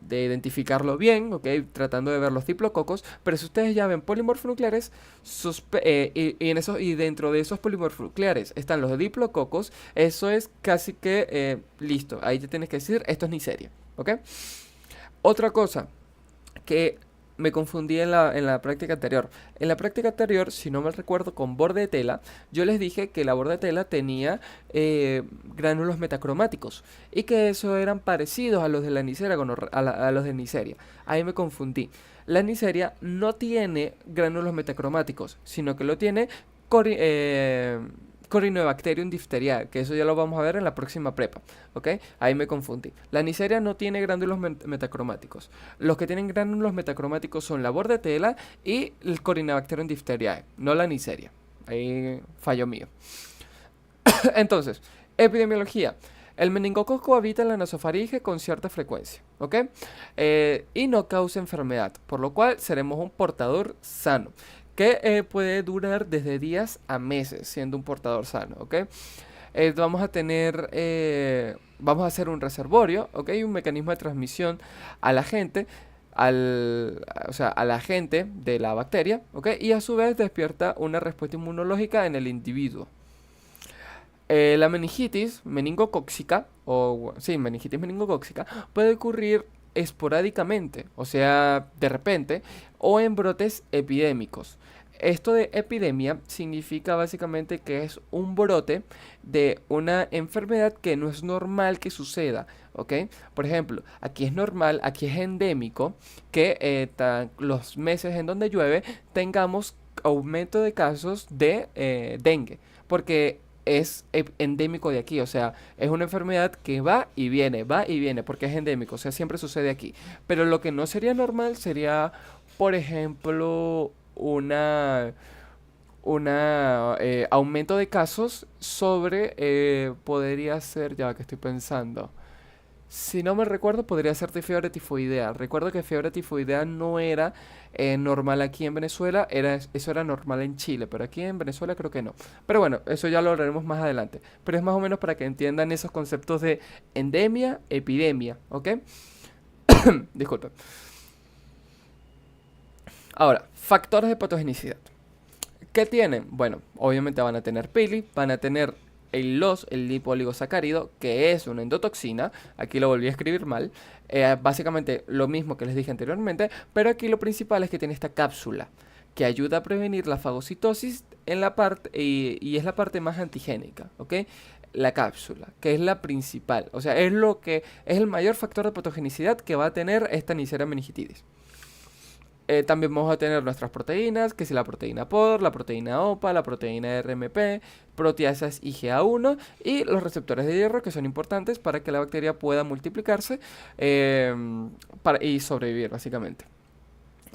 de identificarlo bien, ¿ok? Tratando de ver los diplococos. Pero si ustedes ya ven polimorfonucleares, y dentro de esos polimorfonucleares están los diplococos, eso es casi que listo. Ahí te tienes que decir, esto es Neisseria, ¿ok? Otra cosa que me confundí en la práctica anterior. En la práctica anterior, si no me recuerdo, con borde de tela, yo les dije que la borde de tela tenía gránulos metacromáticos y que eso eran parecidos a los de la Neisseria, a los de Neisseria. Ahí me confundí. La Neisseria no tiene gránulos metacromáticos, sino que lo tiene cori- eh, Corynebacterium diphtheriae, que eso ya lo vamos a ver en la próxima prepa, ¿ok? Ahí me confundí. La Neisseria no tiene gránulos metacromáticos. Los que tienen gránulos metacromáticos son la bordetela y el Corynebacterium diphtheriae, no la Neisseria. Ahí fallo mío. Entonces, epidemiología. El meningococo habita en la nasofaringe con cierta frecuencia, ¿ok? Y no causa enfermedad, por lo cual seremos un portador sano, que puede durar desde días a meses siendo un portador sano, ¿ok? Vamos a hacer un reservorio, ¿ok? Un mecanismo de transmisión a la gente, o sea, al agente de la bacteria, ¿ok? Y a su vez despierta una respuesta inmunológica en el individuo. La meningitis meningocóxica, sí, meningitis meningocóxica, puede ocurrir esporádicamente, o sea, de repente, o en brotes epidémicos. Esto de epidemia significa básicamente que es un brote de una enfermedad que no es normal que suceda, ¿ok? Por ejemplo, aquí es normal, aquí es endémico que los meses en donde llueve tengamos aumento de casos de dengue, porque es endémico de aquí, o sea, es una enfermedad que va y viene, porque es endémico, o sea, siempre sucede aquí. Pero lo que no sería normal sería, por ejemplo, una aumento de casos sobre, podría ser, ya que estoy pensando. Si no me recuerdo, podría ser de fiebre tifoidea. Recuerdo que fiebre tifoidea no era normal aquí en Venezuela, eso era normal en Chile, pero aquí en Venezuela creo que no. Pero bueno, eso ya lo hablaremos más adelante. Pero es más o menos para que entiendan esos conceptos de endemia, epidemia, ¿ok? Disculpen. Ahora, factores de patogenicidad. ¿Qué tienen? Bueno, obviamente van a tener pili, van a tener el lipoligosacárido, que es una endotoxina. Aquí lo volví a escribir mal. Básicamente lo mismo que les dije anteriormente, pero aquí lo principal es que tiene esta cápsula que ayuda a prevenir la fagocitosis en la parte y es la parte más antigénica, ¿ok? La cápsula, que es la principal, o sea, es lo que es el mayor factor de patogenicidad que va a tener esta Neisseria meningitidis. También vamos a tener nuestras proteínas, que es la proteína POR, la proteína OPA, la proteína RMP, proteasas IgA1 y los receptores de hierro, que son importantes para que la bacteria pueda multiplicarse y sobrevivir, básicamente.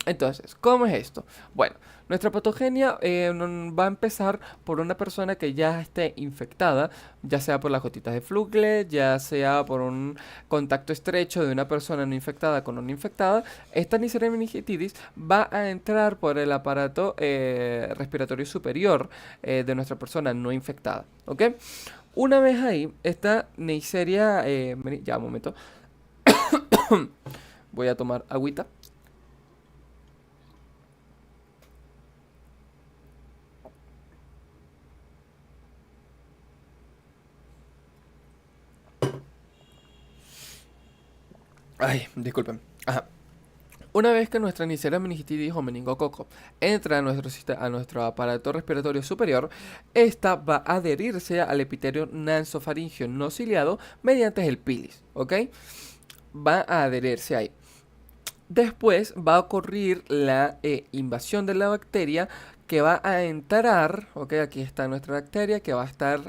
Entonces, ¿cómo es esto? Bueno, nuestra patogenia va a empezar por una persona que ya esté infectada, ya sea por las gotitas de Flucle, ya sea por un contacto estrecho de una persona no infectada con una infectada. Esta Neisseria meningitidis va a entrar por el aparato respiratorio superior de nuestra persona no infectada, ¿ok? Una vez ahí, esta Neisseria, ya un momento, voy a tomar agüita. Ay, disculpen. Ajá. Una vez que nuestra Neisseria meningitidis o meningococo entra a nuestro aparato respiratorio superior, esta va a adherirse al epitelio nasofaringeo no ciliado mediante el pilis, ¿ok? Va a adherirse ahí. Después va a ocurrir la invasión de la bacteria que va a entrar, ok, aquí está nuestra bacteria, que va a estar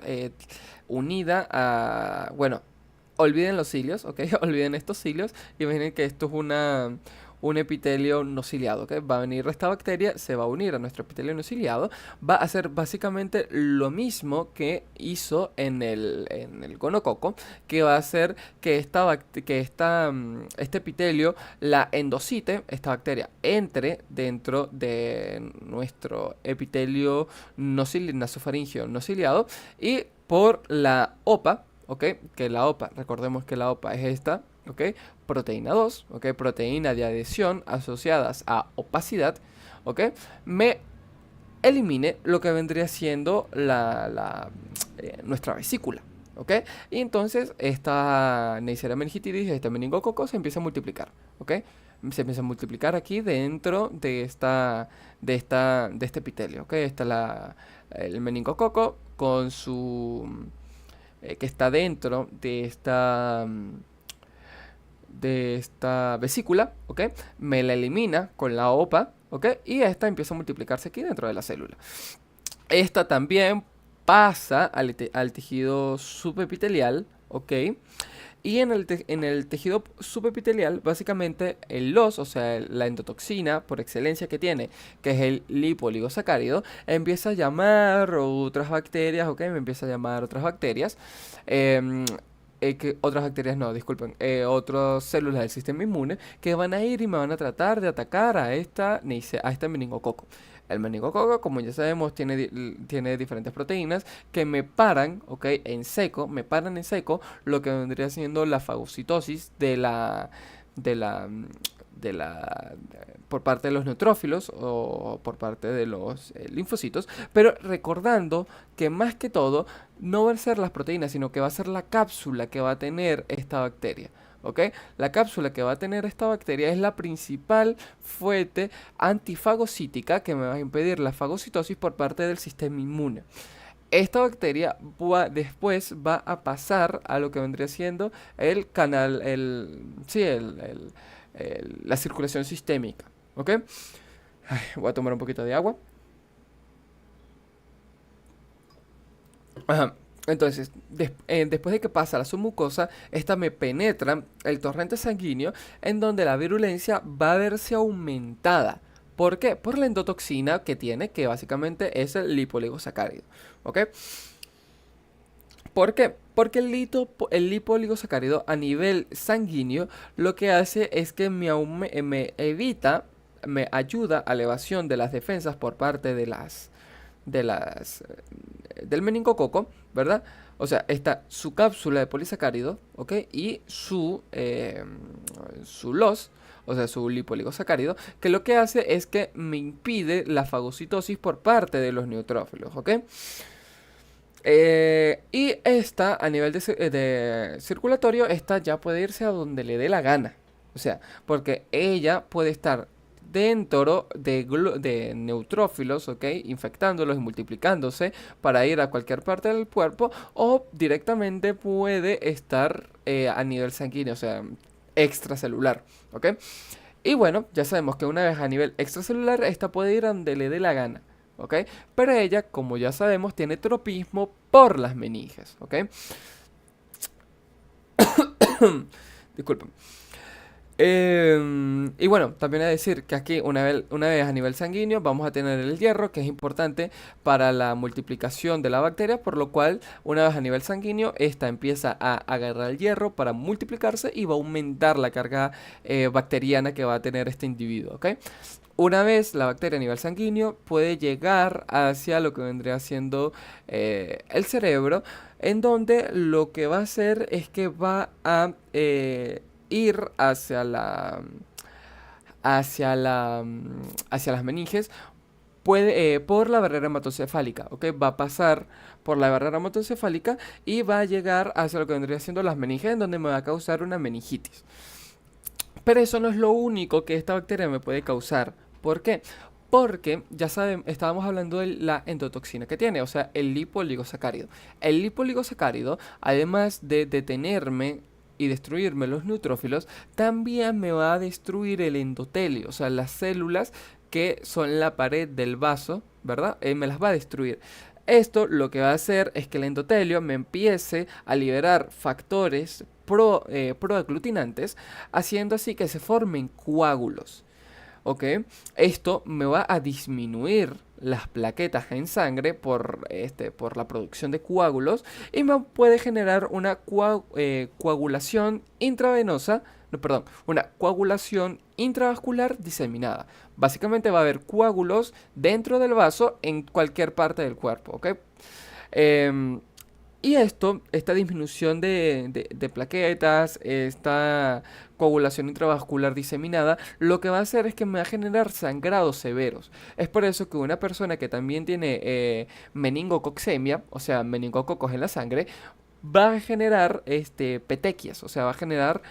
unida a, bueno, olviden los cilios, ok, olviden estos cilios, imaginen que esto es un epitelio no ciliado, ok, va a venir esta bacteria, se va a unir a nuestro epitelio no ciliado, va a hacer básicamente lo mismo que hizo en el gonococo, que va a hacer que este epitelio, la endocite, esta bacteria, entre dentro de nuestro epitelio nasofaringeo no ciliado y por la OPA, ¿ok? Que la OPA, recordemos que la OPA es esta, ¿ok? Proteína 2, ¿ok? Proteína de adhesión asociadas a opacidad, ¿ok? Me elimine lo que vendría siendo nuestra vesícula, ¿ok? Y entonces esta Neisseria meningitidis, este meningococo se empieza a multiplicar, ¿ok? Se empieza a multiplicar aquí dentro de este epitelio, ¿ok? Está el meningococo con que está dentro de esta vesícula, ¿ok? Me la elimina con la OPA, ¿ok? Y esta empieza a multiplicarse aquí dentro de la célula. Esta también pasa al tejido subepitelial, ¿ok? Y en el tejido subepitelial, básicamente el LOS, o sea, la endotoxina por excelencia que tiene, que es el lipoligosacárido, empieza a llamar otras bacterias, ¿ok? Me empieza a llamar otras bacterias. em, otras bacterias no, disculpen, otras células del sistema inmune que van a ir y me van a tratar de atacar a este meningococo. El meningococo, como ya sabemos, tiene diferentes proteínas que me paran, ¿ok? Me paran en seco lo que vendría siendo la fagocitosis de la, de la, por parte de los neutrófilos o por parte de los linfocitos, pero recordando que más que todo no van a ser las proteínas, sino que va a ser la cápsula que va a tener esta bacteria. ¿Ok? La cápsula que va a tener esta bacteria es la principal fuente antifagocítica que me va a impedir la fagocitosis por parte del sistema inmune. Esta bacteria después va a pasar a lo que vendría siendo el canal, sí, la circulación sistémica. ¿Ok? Ay, voy a tomar un poquito de agua. Ajá. Entonces, después de que pasa la submucosa, esta me penetra el torrente sanguíneo en donde la virulencia va a verse aumentada. ¿Por qué? Por la endotoxina que tiene, que básicamente es el lipoligosacárido. ¿Ok? ¿Por qué? Porque el lipoligosacárido a nivel sanguíneo lo que hace es que me evita, me ayuda a la elevación de las defensas por parte del meningococo, ¿verdad? O sea, está su cápsula de polisacárido, ¿ok? Y su LOS, o sea, su lipoligosacárido, que lo que hace es que me impide la fagocitosis por parte de los neutrófilos, ¿ok? Y esta, a nivel de circulatorio, esta ya puede irse a donde le dé la gana. O sea, porque ella puede estar dentro de neutrófilos, ¿ok? Infectándolos y multiplicándose para ir a cualquier parte del cuerpo, o directamente puede estar a nivel sanguíneo, o sea, extracelular, ¿ok? Y bueno, ya sabemos que una vez a nivel extracelular, esta puede ir a donde le dé la gana. ¿Ok? Pero ella, como ya sabemos, tiene tropismo por las meninges, ¿ok? Disculpen. Y bueno, también hay que decir que aquí una vez a nivel sanguíneo vamos a tener el hierro, que es importante para la multiplicación de la bacteria, por lo cual una vez a nivel sanguíneo esta empieza a agarrar el hierro para multiplicarse y va a aumentar la carga bacteriana que va a tener este individuo, ¿ok? Una vez la bacteria a nivel sanguíneo puede llegar hacia lo que vendría siendo el cerebro, en donde lo que va a hacer es que va a ir hacia las meninges por la barrera hematocefálica, ¿ok? Va a pasar por la barrera hematocefálica y va a llegar hacia lo que vendría siendo las meninges, en donde me va a causar una meningitis. Pero eso no es lo único que esta bacteria me puede causar. ¿Por qué? Porque ya saben, estábamos hablando de la endotoxina que tiene, o sea, el lipoligosacárido. El lipoligosacárido, además de detenerme y destruirme los neutrófilos, también me va a destruir el endotelio, o sea, las células que son la pared del vaso, ¿verdad? Me las va a destruir. Esto lo que va a hacer es que el endotelio me empiece a liberar factores proaglutinantes, haciendo así que se formen coágulos. ¿Ok? Esto me va a disminuir las plaquetas en sangre por la producción de coágulos y me puede generar una coagulación intravenosa, no, perdón, una coagulación intravascular diseminada. Básicamente va a haber coágulos dentro del vaso en cualquier parte del cuerpo, ¿ok? Em, y esta disminución de plaquetas, esta coagulación intravascular diseminada, lo que va a hacer es que me va a generar sangrados severos. Es por eso que una persona que también tiene meningococcemia, o sea, meningococos en la sangre, va a generar petequias, o sea, va a generar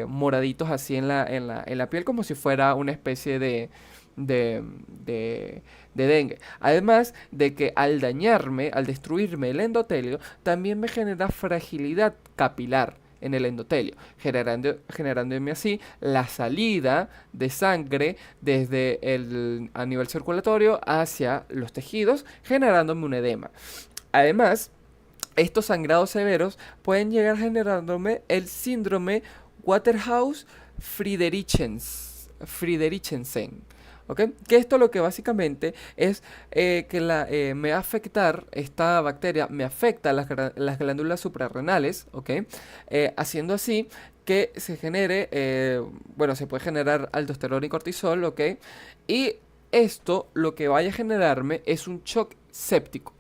moraditos así en la piel como si fuera una especie de, de, de dengue. Además de que al dañarme, al destruirme el endotelio, también me genera fragilidad capilar en el endotelio, generándome así la salida de sangre desde a nivel circulatorio hacia los tejidos, generándome un edema. Además, estos sangrados severos pueden llegar generándome el síndrome Waterhouse-Friderichsen. ¿Ok? Que esto lo que básicamente es que me va a afectar, esta bacteria me afecta las glándulas suprarrenales, ¿ok? Haciendo así que se genere, bueno, se puede generar aldosterona y cortisol, ¿ok? Y esto lo que vaya a generarme es un shock séptico.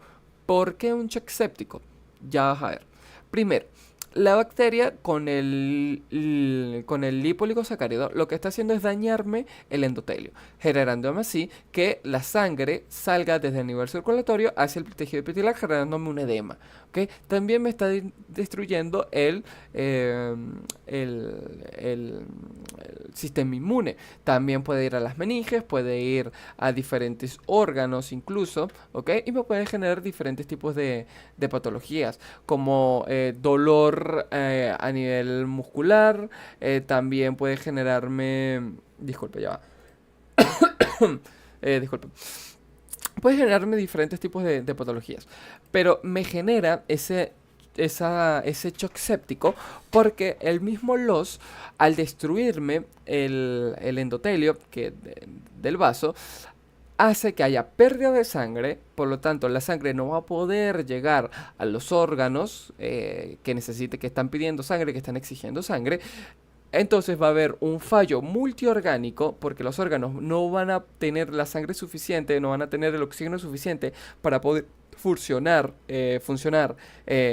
¿Por qué un shock séptico? Ya vas a ver. Primero, la bacteria con el lipoligosacárido lo que está haciendo es dañarme el endotelio, generándome así que la sangre salga desde el nivel circulatorio hacia el tejido epitelial, generándome un edema. ¿Okay? También me está destruyendo el sistema inmune. También puede ir a las meninges, puede ir a diferentes órganos incluso, ¿ok? Y me puede generar diferentes tipos de patologías, como dolor a nivel muscular, también puede generarme... Disculpe, ya va. Disculpe. Puede generarme diferentes tipos de patologías, pero me genera ese shock séptico porque el mismo LOS, al destruirme el endotelio del vaso, hace que haya pérdida de sangre, por lo tanto la sangre no va a poder llegar a los órganos que están pidiendo sangre, que están exigiendo sangre. Entonces va a haber un fallo multiorgánico porque los órganos no van a tener la sangre suficiente, no van a tener el oxígeno suficiente para poder funcionar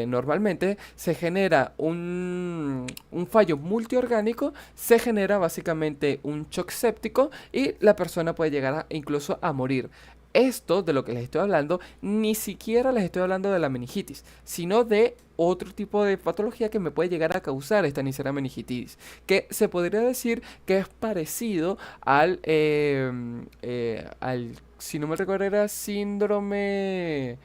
normalmente. Se genera un fallo multiorgánico, se genera básicamente un shock séptico y la persona puede llegar incluso a morir. Esto de lo que les estoy hablando, ni siquiera les estoy hablando de la meningitis, sino de otro tipo de patología que me puede llegar a causar esta Neisseria meningitidis, que se podría decir que es parecido si no me recuerdo, era síndrome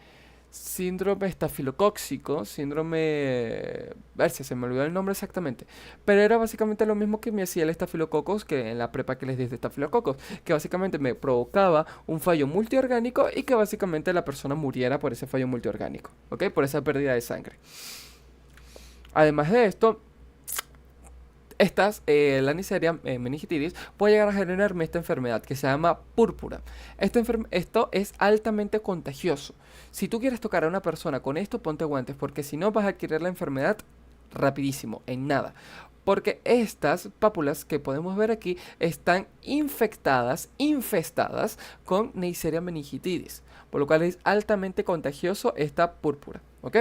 estafilocóxico, síndrome... A ver si se me olvidó el nombre exactamente. Pero era básicamente lo mismo que me hacía el estafilococos que en la prepa que les di de estafilococos. Que básicamente me provocaba un fallo multiorgánico y que básicamente la persona muriera por ese fallo multiorgánico. ¿Ok? Por esa pérdida de sangre. Además de esto, la Neisseria meningitidis puede llegar a generarme esta enfermedad que se llama púrpura. Esto es altamente contagioso. Si tú quieres tocar a una persona con esto, ponte guantes, porque si no vas a adquirir la enfermedad rapidísimo, en nada. Porque estas pápulas que podemos ver aquí están infestadas con Neisseria meningitidis, por lo cual es altamente contagioso esta púrpura. ¿Ok?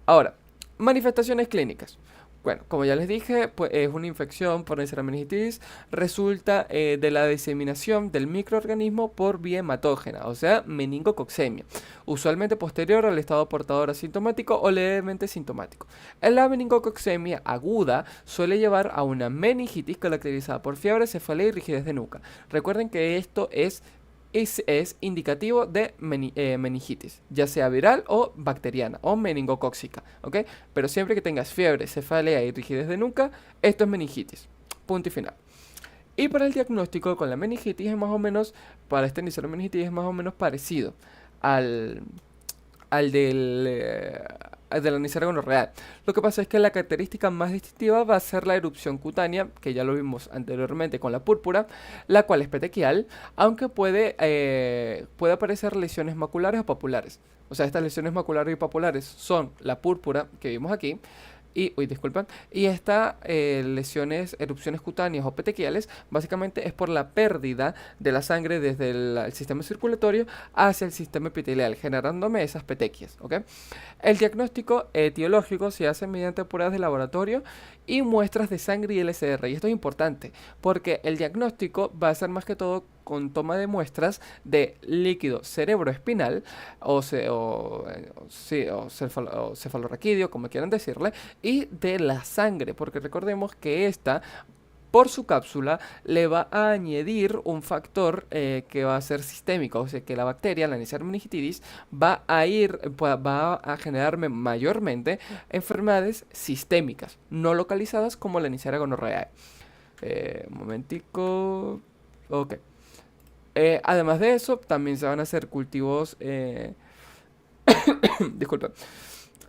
Ahora, manifestaciones clínicas. Bueno, como ya les dije, pues es una infección por Neisseria meningitidis, resulta de la diseminación del microorganismo por vía hematógena, o sea, meningococcemia, usualmente posterior al estado portador asintomático o levemente sintomático. En la meningococcemia aguda suele llevar a una meningitis caracterizada por fiebre, cefalea y rigidez de nuca. Recuerden que esto es indicativo de meningitis, ya sea viral o bacteriana o meningocóxica, ¿ok? Pero siempre que tengas fiebre, cefalea y rigidez de nuca, esto es meningitis. Punto y final. Y para el diagnóstico con la meningitis es más o menos, para este Neisseria meningitis es más o menos parecido al, al de la Neisseria gonorrea. Lo que pasa es que la característica más distintiva va a ser la erupción cutánea, que ya lo vimos anteriormente con la púrpura, la cual es petequial, aunque puede aparecer lesiones maculares o papulares. O sea, estas lesiones maculares y papulares son la púrpura que vimos aquí, disculpen, y estas lesiones, erupciones cutáneas o petequiales, básicamente es por la pérdida de la sangre desde el sistema circulatorio hacia el sistema epitelial, generándome esas petequias, ¿ok? El diagnóstico etiológico se hace mediante pruebas de laboratorio y muestras de sangre y LSR. Y esto es importante porque el diagnóstico va a ser más que todo con toma de muestras de líquido cerebroespinal o cefalorraquídeo, como quieran decirle, y de la sangre, porque recordemos que esta por su cápsula le va a añadir un factor que va a ser sistémico, o sea que la bacteria, la Neisseria meningitidis, va a generarme mayormente enfermedades sistémicas, no localizadas como la Neisseria gonorrhoeae. Un momentico. Ok. Además de eso, también se van a hacer cultivos. Disculpa.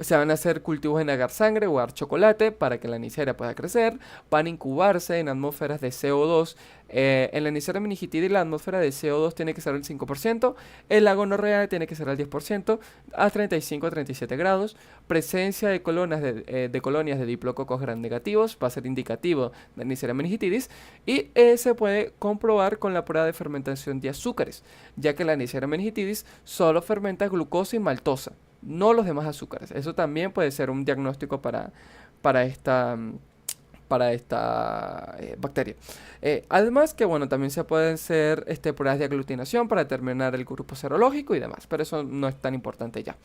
Se van a hacer cultivos en agar sangre o agar chocolate para que la Neisseria pueda crecer. Van a incubarse en atmósferas de CO2. En la Neisseria meningitidis la atmósfera de CO2 tiene que ser el 5%. En la gonorrea tiene que ser el 10% a 35 a 37 grados. Presencia de colonias de diplococos gram negativos va a ser indicativo de Neisseria meningitidis. Y se puede comprobar con la prueba de fermentación de azúcares, ya que la Neisseria meningitidis solo fermenta glucosa y maltosa, no los demás azúcares. Eso también puede ser un diagnóstico para esta, bacteria. Además que, bueno, también se pueden hacer pruebas de aglutinación para determinar el grupo serológico y demás, pero eso no es tan importante ya.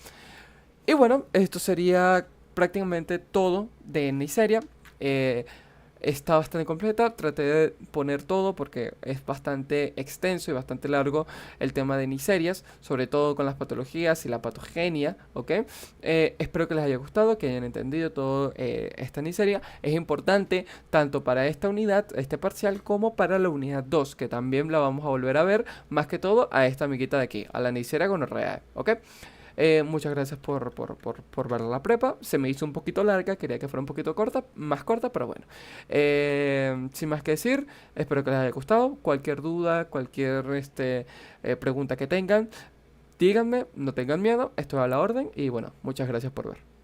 Y bueno, esto sería prácticamente todo de Neisseria. Está bastante completa, traté de poner todo porque es bastante extenso y bastante largo el tema de Neisserias, sobre todo con las patologías y la patogenia, ¿ok? Espero que les haya gustado, que hayan entendido todo esta Neisseria. Es importante tanto para esta unidad, este parcial, como para la unidad 2, que también la vamos a volver a ver, más que todo a esta amiguita de aquí, a la Neisseria gonorrhoeae, ¿ok? Muchas gracias por ver la prepa. Se me hizo un poquito larga, quería que fuera un poquito corta, más corta, pero bueno. Sin más que decir, espero que les haya gustado. Cualquier duda, cualquier pregunta que tengan, díganme, no tengan miedo, estoy a la orden y bueno, muchas gracias por ver.